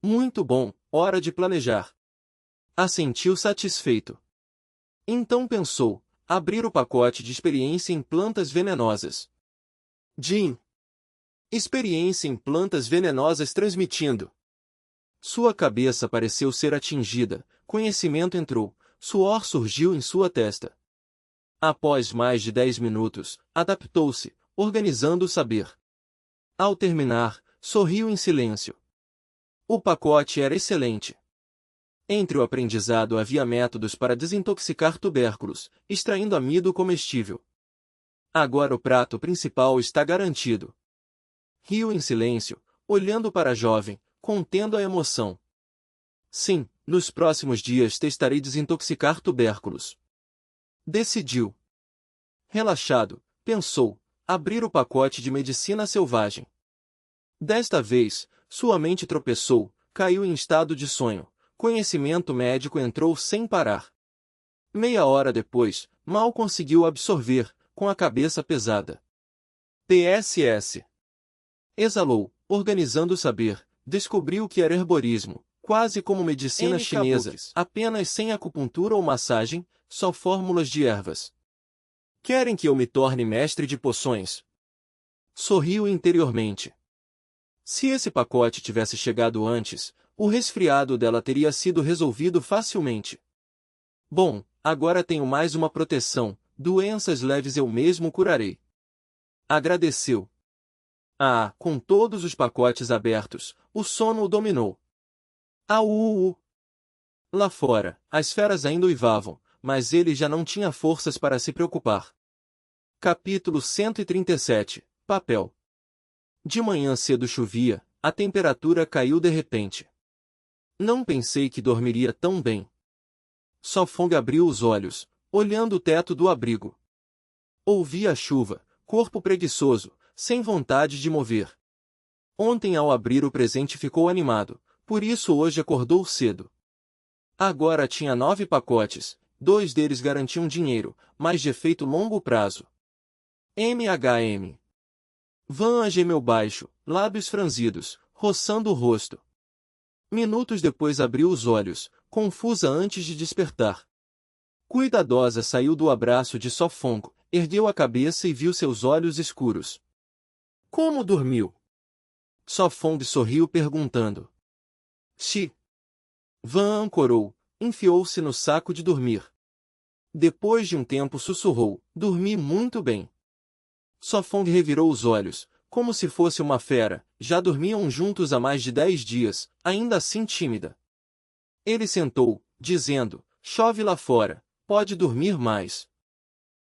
Muito bom, hora de planejar. Assentiu satisfeito. Então pensou, abrir o pacote de experiência em plantas venenosas. Jim. Experiência em plantas venenosas transmitindo. Sua cabeça pareceu ser atingida, conhecimento entrou, suor surgiu em sua testa. Após mais de 10 minutos, adaptou-se, organizando o saber. Ao terminar, sorriu em silêncio. O pacote era excelente. Entre o aprendizado havia métodos para desintoxicar tubérculos, extraindo amido comestível. Agora o prato principal está garantido. Riu em silêncio, olhando para a jovem, contendo a emoção. Sim, nos próximos dias testarei desintoxicar tubérculos. Decidiu. Relaxado, pensou, abrir o pacote de medicina selvagem. Desta vez, sua mente tropeçou, caiu em estado de sonho. Conhecimento médico entrou sem parar. Meia hora depois, mal conseguiu absorver, com a cabeça pesada. PSS. Exalou, organizando o saber, descobriu que era herborismo, quase como medicina chinesa, apenas sem acupuntura ou massagem, só fórmulas de ervas. Querem que eu me torne mestre de poções? Sorriu interiormente. Se esse pacote tivesse chegado antes, o resfriado dela teria sido resolvido facilmente. Bom, agora tenho mais uma proteção, doenças leves eu mesmo curarei. Agradeceu. Ah, com todos os pacotes abertos, o sono o dominou. Au! Lá fora, as feras ainda uivavam, mas ele já não tinha forças para se preocupar. Capítulo 137. Papel. De manhã cedo chovia, a temperatura caiu de repente. Não pensei que dormiria tão bem. Sofong abriu os olhos, olhando o teto do abrigo. Ouvia a chuva, corpo preguiçoso, sem vontade de mover. Ontem ao abrir o presente ficou animado, por isso hoje acordou cedo. Agora tinha 9 pacotes, 2 deles garantiam dinheiro, mas de efeito longo prazo. MHM. Van gemeu baixo, lábios franzidos, roçando o rosto. Minutos depois abriu os olhos, confusa antes de despertar. Cuidadosa saiu do abraço de Sofong, ergueu a cabeça e viu seus olhos escuros. Como dormiu? Sofong sorriu perguntando. Xi. Van ancorou, enfiou-se no saco de dormir. Depois de um tempo sussurrou, dormi muito bem. Sofong revirou os olhos, como se fosse uma fera, já dormiam juntos há mais de 10 dias, ainda assim tímida. Ele sentou, dizendo, chove lá fora, pode dormir mais.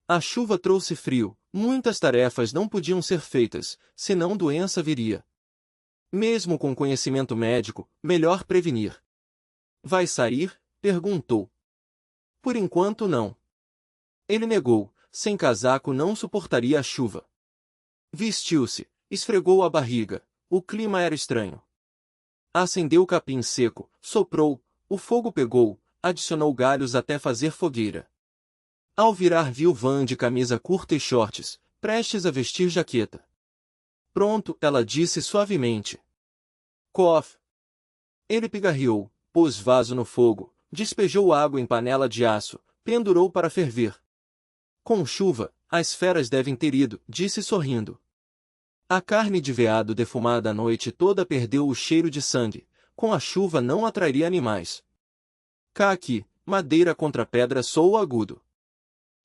A chuva trouxe frio, muitas tarefas não podiam ser feitas, senão doença viria. Mesmo com conhecimento médico, melhor prevenir. Vai sair? Perguntou. Por enquanto não. Ele negou, sem casaco não suportaria a chuva. Vestiu-se, esfregou a barriga, o clima era estranho. Acendeu o capim seco, soprou, o fogo pegou, adicionou galhos até fazer fogueira. Ao virar viu Van de camisa curta e shorts, prestes a vestir jaqueta. Pronto, ela disse suavemente. Cof. Ele pigarreou, pôs vaso no fogo, despejou água em panela de aço, pendurou para ferver. Com chuva, as feras devem ter ido, disse sorrindo. A carne de veado defumada a noite toda perdeu o cheiro de sangue, com a chuva não atrairia animais. Cá aqui, madeira contra pedra soou agudo.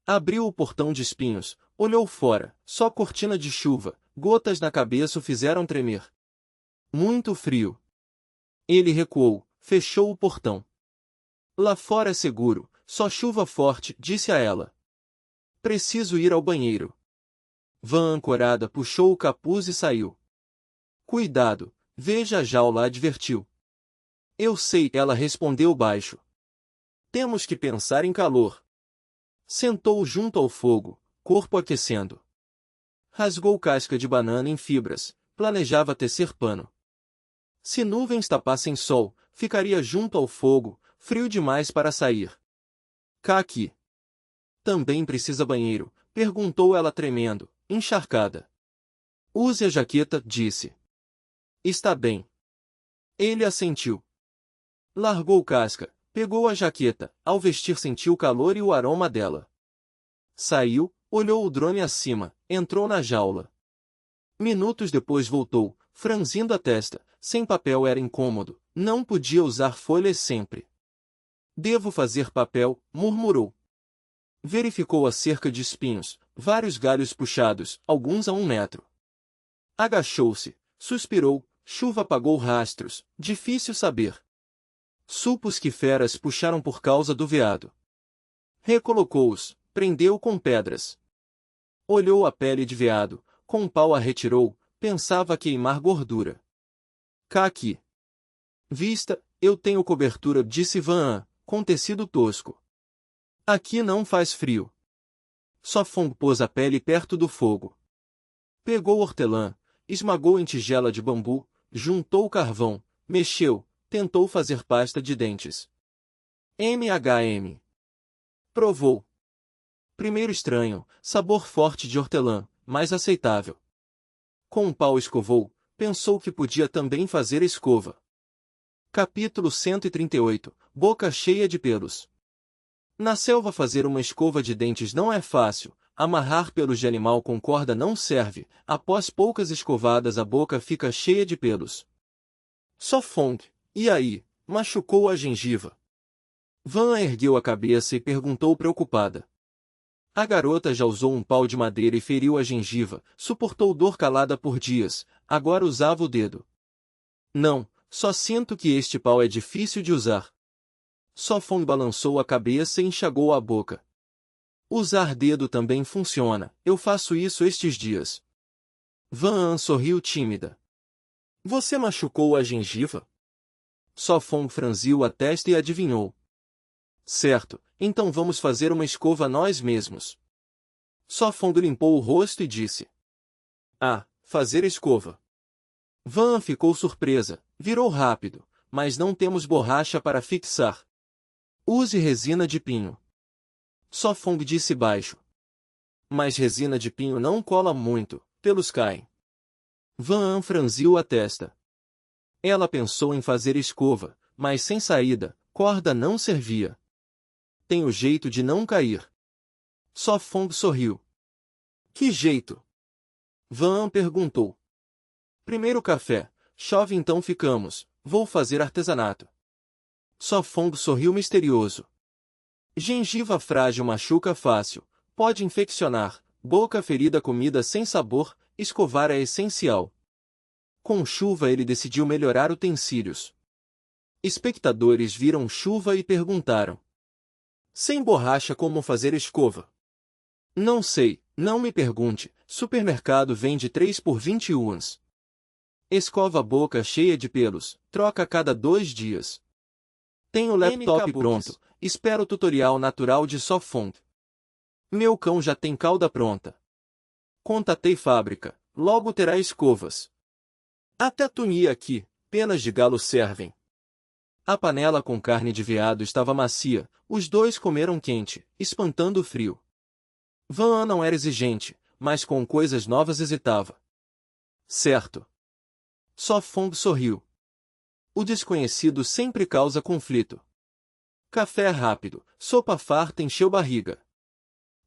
Abriu o portão de espinhos, olhou fora, só cortina de chuva, gotas na cabeça o fizeram tremer. Muito frio. Ele recuou, fechou o portão. Lá fora é seguro, só chuva forte, disse a ela. Preciso ir ao banheiro. Van ancorada puxou o capuz e saiu. Cuidado, veja a jaula, advertiu. Eu sei, ela respondeu baixo. Temos que pensar em calor. Sentou junto ao fogo, corpo aquecendo. Rasgou casca de banana em fibras, planejava tecer pano. Se nuvens tapassem sol, ficaria junto ao fogo, frio demais para sair. Cá aqui. Também precisa banheiro, perguntou ela tremendo, encharcada. Use a jaqueta, disse. Está bem. Ele assentiu. Largou casca, pegou a jaqueta, ao vestir sentiu o calor e o aroma dela. Saiu, olhou o drone acima, entrou na jaula. Minutos depois voltou, franzindo a testa, sem papel era incômodo, não podia usar folhas sempre. Devo fazer papel, murmurou. Verificou a cerca de espinhos, vários galhos puxados, alguns a 1 metro. Agachou-se, suspirou, chuva apagou rastros, difícil saber. Supus que feras puxaram por causa do veado. Recolocou-os, prendeu com pedras. Olhou a pele de veado, com o pau a retirou, pensava queimar gordura. Cá aqui. Vista, eu tenho cobertura, disse Van, com tecido tosco. Aqui não faz frio. Sofong pôs a pele perto do fogo. Pegou hortelã, esmagou em tigela de bambu, juntou o carvão, mexeu, tentou fazer pasta de dentes. Provou. Primeiro estranho, sabor forte de hortelã, mas aceitável. Com um pau escovou, pensou que podia também fazer escova. Capítulo 138, boca cheia de pelos. Na selva fazer uma escova de dentes não é fácil, amarrar pelos de animal com corda não serve, após poucas escovadas a boca fica cheia de pelos. Sofong, e aí, machucou a gengiva? Van ergueu a cabeça e perguntou preocupada. A garota já usou um pau de madeira e feriu a gengiva, suportou dor calada por dias, agora usava o dedo. Não, só sinto que este pau é difícil de usar. Sofong balançou a cabeça e enxagou a boca. Usar dedo também funciona, eu faço isso estes dias. Van sorriu tímida. Você machucou a gengiva? Sofong franziu a testa e adivinhou. Certo, então vamos fazer uma escova nós mesmos. Sofong limpou o rosto e disse. Ah, fazer escova. Van ficou surpresa, virou rápido, mas não temos borracha para fixar. Use resina de pinho. Sofong disse baixo. Mas resina de pinho não cola muito, pelos caem. Van franziu a testa. Ela pensou em fazer escova, mas sem saída, corda não servia. Tem o jeito de não cair. Sofong sorriu. Que jeito? Van perguntou. Primeiro café, chove então ficamos, vou fazer artesanato. Sofong sorriu misterioso. Gengiva frágil machuca fácil, pode infeccionar, boca ferida comida sem sabor, escovar é essencial. Com chuva ele decidiu melhorar utensílios. Espectadores viram chuva e perguntaram. Sem borracha como fazer escova? Não sei, não me pergunte, supermercado vende 3 por 20 yuans. Escova a boca cheia de pelos, troca a cada 2 dias. Tenho o laptop pronto, espero o tutorial natural de Sofong. Meu cão já tem cauda pronta. Contatei fábrica, logo terá escovas. Até tunir aqui, penas de galo servem. A panela com carne de veado estava macia, os dois comeram quente, espantando o frio. Van não era exigente, mas com coisas novas hesitava. Certo. Sofong sorriu. O desconhecido sempre causa conflito. Café rápido, sopa farta encheu barriga.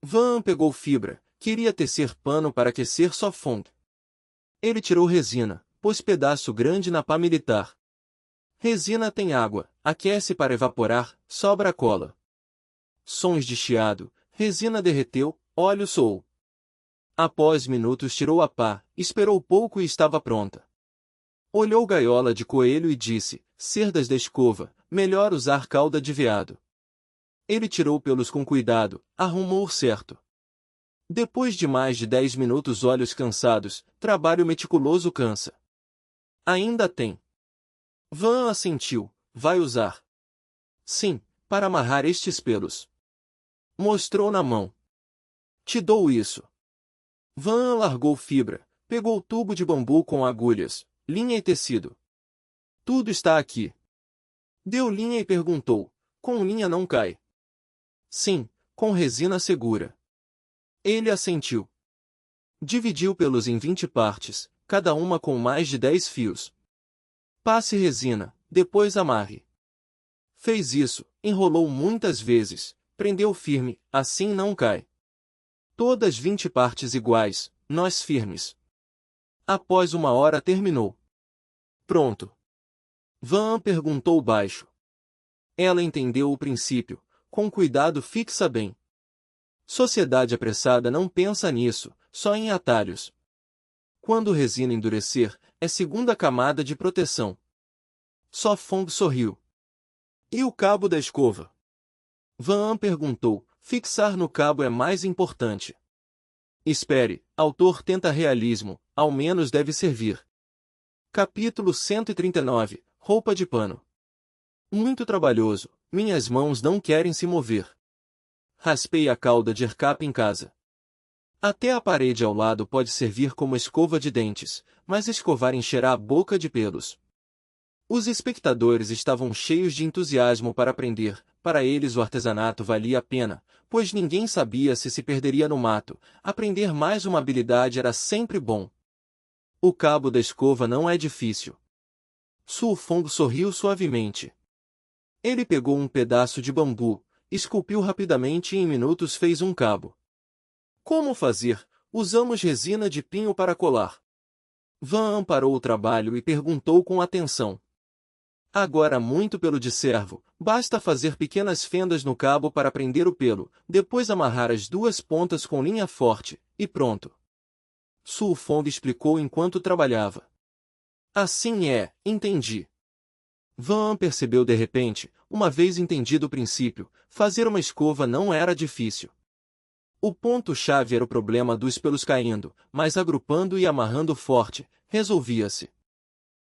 Van pegou fibra, queria tecer pano para aquecer Sofong. Ele tirou resina, pôs pedaço grande na pá militar. Resina tem água, aquece para evaporar, sobra cola. Sons de chiado, resina derreteu, óleo soou. Após minutos tirou a pá, esperou pouco e estava pronta. Olhou gaiola de coelho e disse, cerdas da escova, melhor usar cauda de veado. Ele tirou pelos com cuidado, arrumou certo. Depois de mais de 10 minutos olhos cansados, trabalho meticuloso cansa. Ainda tem. Van assentiu, vai usar. Sim, para amarrar estes pelos. Mostrou na mão. Te dou isso. Van largou fibra, pegou tubo de bambu com agulhas, linha e tecido. Tudo está aqui. Deu linha e perguntou, com linha não cai? Sim, com resina segura. Ele assentiu. Dividiu pelos em 20 partes, cada uma com mais de 10 fios. Passe resina, depois amarre. Fez isso, enrolou muitas vezes, prendeu firme, assim não cai. Todas 20 partes iguais, nós firmes. Após 1 hora terminou. Pronto. Van perguntou baixo. Ela entendeu o princípio, com cuidado fixa bem. Sociedade apressada não pensa nisso, só em atalhos. Quando resina endurecer, é segunda camada de proteção. Só Fong sorriu. E o cabo da escova? Van perguntou, fixar no cabo é mais importante. Espere, autor tenta realismo, ao menos deve servir. Capítulo 139, roupa de pano. Muito trabalhoso, minhas mãos não querem se mover. Raspei a cauda de ercap em casa. Até a parede ao lado pode servir como escova de dentes, mas escovar encherá a boca de pelos. Os espectadores estavam cheios de entusiasmo para aprender, para eles o artesanato valia a pena, pois ninguém sabia se perderia no mato, aprender mais uma habilidade era sempre bom. O cabo da escova não é difícil. Su Fong sorriu suavemente. Ele pegou um pedaço de bambu, esculpiu rapidamente e em minutos fez um cabo. Como fazer? Usamos resina de pinho para colar. Van parou o trabalho e perguntou com atenção. Agora muito pelo de servo, basta fazer pequenas fendas no cabo para prender o pelo, depois amarrar as duas pontas com linha forte, e pronto. Su Fong explicou enquanto trabalhava. Assim é, entendi. Van percebeu de repente, uma vez entendido o princípio, fazer uma escova não era difícil. O ponto-chave era o problema dos pelos caindo, mas agrupando e amarrando forte, resolvia-se.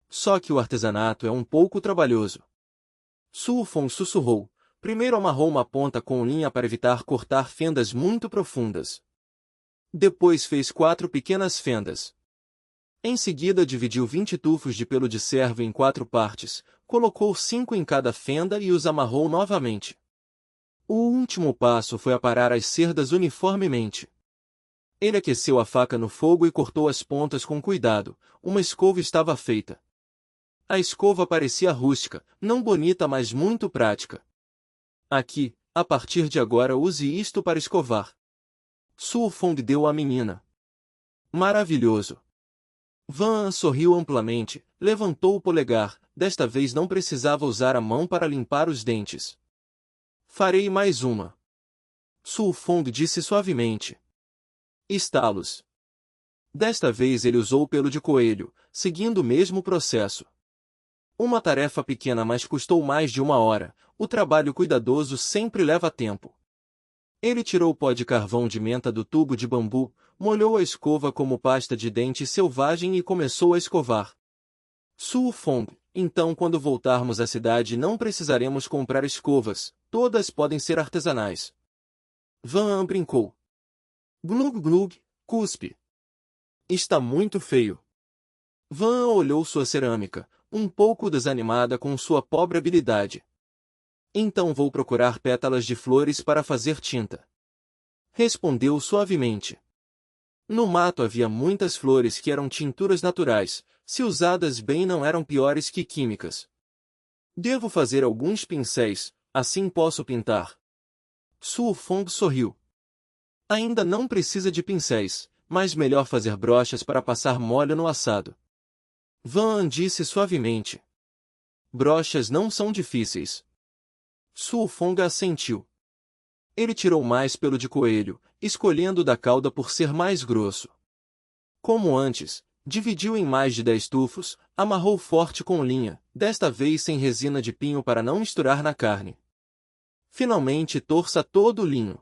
Só que o artesanato é um pouco trabalhoso. Su Fong sussurrou. Primeiro amarrou uma ponta com linha para evitar cortar fendas muito profundas. Depois fez 4 pequenas fendas. Em seguida dividiu 20 tufos de pelo de cervo em 4 partes, colocou 5 em cada fenda e os amarrou novamente. O último passo foi aparar as cerdas uniformemente. Ele aqueceu a faca no fogo e cortou as pontas com cuidado. Uma escova estava feita. A escova parecia rústica, não bonita mas muito prática. Aqui, a partir de agora use isto para escovar. Su Fong deu à menina. Maravilhoso. Van sorriu amplamente, levantou o polegar, desta vez não precisava usar a mão para limpar os dentes. Farei mais uma. Su Fong disse suavemente. Estalos. Desta vez ele usou pelo de coelho, seguindo o mesmo processo. Uma tarefa pequena mas custou mais de 1 hora, o trabalho cuidadoso sempre leva tempo. Ele tirou o pó de carvão de menta do tubo de bambu, molhou a escova como pasta de dente selvagem e começou a escovar. Su Fong, então quando voltarmos à cidade não precisaremos comprar escovas, todas podem ser artesanais. Van brincou. Glug glug, cuspe. Está muito feio. Van olhou sua cerâmica, um pouco desanimada com sua pobre habilidade. Então vou procurar pétalas de flores para fazer tinta. Respondeu suavemente. No mato havia muitas flores que eram tinturas naturais, se usadas bem não eram piores que químicas. Devo fazer alguns pincéis, assim posso pintar. Su Fong sorriu. Ainda não precisa de pincéis, mas melhor fazer brochas para passar molho no assado. Van disse suavemente. Brochas não são difíceis. Su Fong assentiu. Ele tirou mais pelo de coelho, escolhendo da cauda por ser mais grosso. Como antes, dividiu em mais de 10 tufos, amarrou forte com linha, desta vez sem resina de pinho para não misturar na carne. Finalmente torça todo o linho.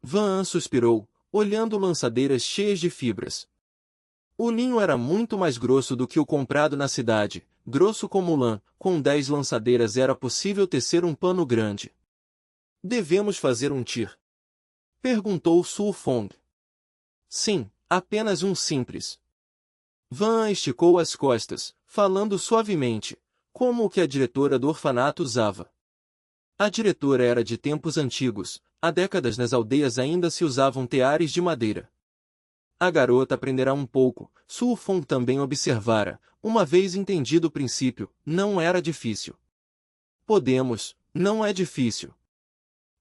Van An suspirou, olhando lançadeiras cheias de fibras. O linho era muito mais grosso do que o comprado na cidade, grosso como lã, com 10 lançadeiras era possível tecer um pano grande. Devemos fazer um tir? Perguntou Su Fong. Sim, apenas um simples. Van An esticou as costas, falando suavemente, como o que a diretora do orfanato usava. A diretora era de tempos antigos, há décadas nas aldeias ainda se usavam teares de madeira. A garota aprenderá um pouco, Su Fong também observara, uma vez entendido o princípio, não era difícil. Podemos, não é difícil.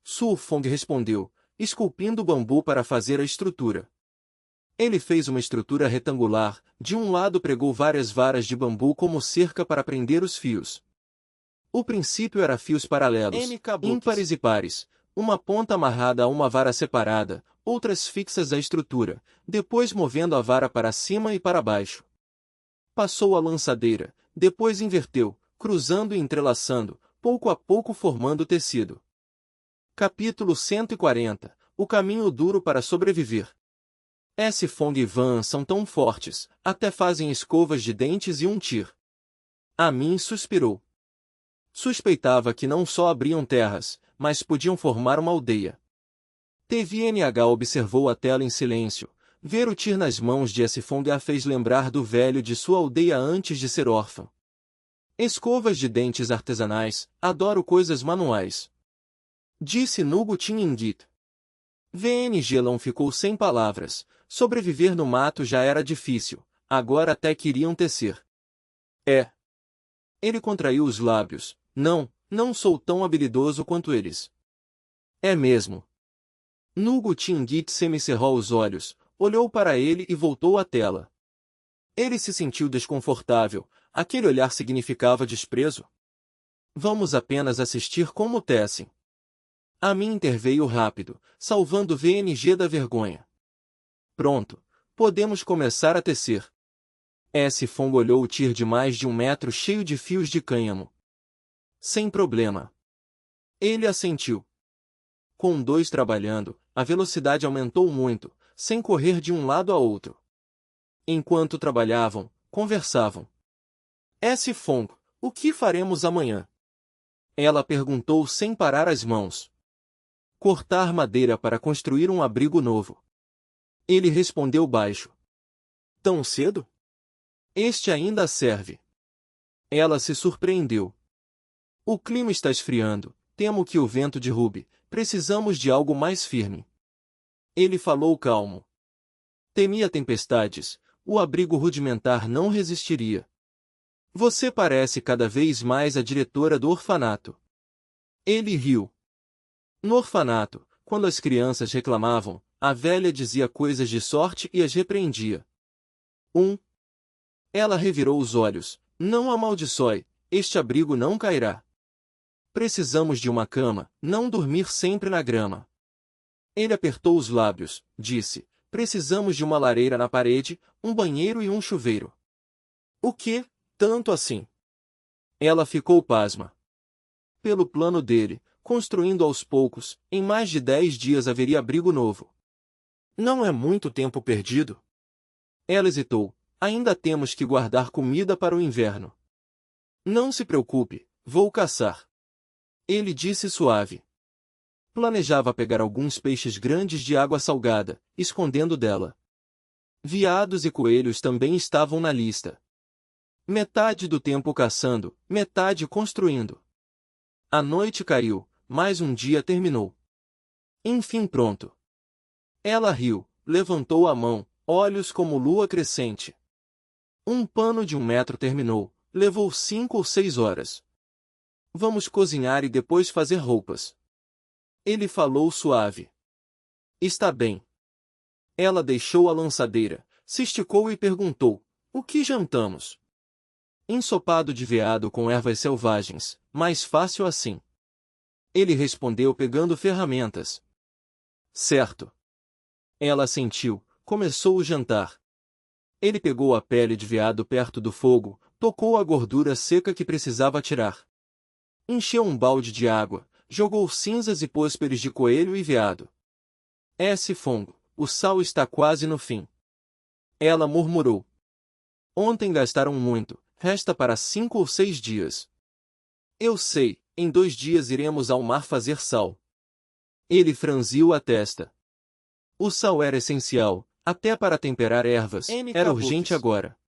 Su Fong respondeu, esculpindo o bambu para fazer a estrutura. Ele fez uma estrutura retangular, de um lado pregou várias varas de bambu como cerca para prender os fios. O princípio era fios paralelos, ímpares e pares, uma ponta amarrada a uma vara separada, outras fixas à estrutura, depois movendo a vara para cima e para baixo. Passou a lançadeira, depois inverteu, cruzando e entrelaçando, pouco a pouco formando o tecido. Capítulo 140 – O caminho duro para sobreviver. S. Fong e Van são tão fortes, até fazem escovas de dentes e um tir. Amin suspirou. Suspeitava que não só abriam terras, mas podiam formar uma aldeia. TVNH observou a tela em silêncio. Ver o tir nas mãos de S. Fong a fez lembrar do velho de sua aldeia antes de ser órfã. Escovas de dentes artesanais, adoro coisas manuais. Disse Nugu Tinhingit. VNG Long ficou sem palavras. Sobreviver no mato já era difícil, agora até queriam tecer. É. Ele contraiu os lábios. Não sou tão habilidoso quanto eles. É mesmo. Nugu Tinhingit semicerrou os olhos, olhou para ele e voltou à tela. Ele se sentiu desconfortável, aquele olhar significava desprezo. Vamos apenas assistir como tecem. Amin interveio rápido, salvando VNG da vergonha. Pronto, podemos começar a tecer. S. Fong olhou o tir de mais de 1 metro cheio de fios de cânhamo. Sem problema. Ele assentiu. Com 2 trabalhando, a velocidade aumentou muito, sem correr de um lado a outro. Enquanto trabalhavam, conversavam. S. Fong, o que faremos amanhã? Ela perguntou sem parar as mãos. Cortar madeira para construir um abrigo novo. Ele respondeu baixo. Tão cedo? Este ainda serve. Ela se surpreendeu. O clima está esfriando, temo que o vento derrube, precisamos de algo mais firme. Ele falou calmo. Temia tempestades, o abrigo rudimentar não resistiria. Você parece cada vez mais a diretora do orfanato. Ele riu. No orfanato, quando as crianças reclamavam, a velha dizia coisas de sorte e as repreendia. Ela revirou os olhos. Não amaldiçoe, este abrigo não cairá. Precisamos de uma cama, não dormir sempre na grama. Ele apertou os lábios, disse, precisamos de uma lareira na parede, um banheiro e um chuveiro. O quê? Tanto assim? Ela ficou pasma. Pelo plano dele, construindo aos poucos, em mais de 10 dias haveria abrigo novo. Não é muito tempo perdido? Ela hesitou. Ainda temos que guardar comida para o inverno. Não se preocupe, vou caçar. Ele disse suave. Planejava pegar alguns peixes grandes de água salgada, escondendo dela. Veados e coelhos também estavam na lista. Metade do tempo caçando, metade construindo. A noite caiu, mais um dia terminou. Enfim pronto. Ela riu, levantou a mão, olhos como lua crescente. Um pano de 1 metro terminou, levou 5 ou 6 horas. Vamos cozinhar e depois fazer roupas. Ele falou suave. Está bem. Ela deixou a lançadeira, se esticou e perguntou, o que jantamos? Ensopado de veado com ervas selvagens, mais fácil assim. Ele respondeu pegando ferramentas. Certo. Ela assentiu, começou o jantar. Ele pegou a pele de veado perto do fogo, tocou a gordura seca que precisava tirar. Encheu um balde de água, jogou cinzas e pôs peles de coelho e veado. Esse fongo, o sal está quase no fim. Ela murmurou. Ontem gastaram muito, resta para 5 ou 6 dias. Eu sei, em 2 dias iremos ao mar fazer sal. Ele franziu a testa. O sal era essencial, até para temperar ervas, era urgente agora.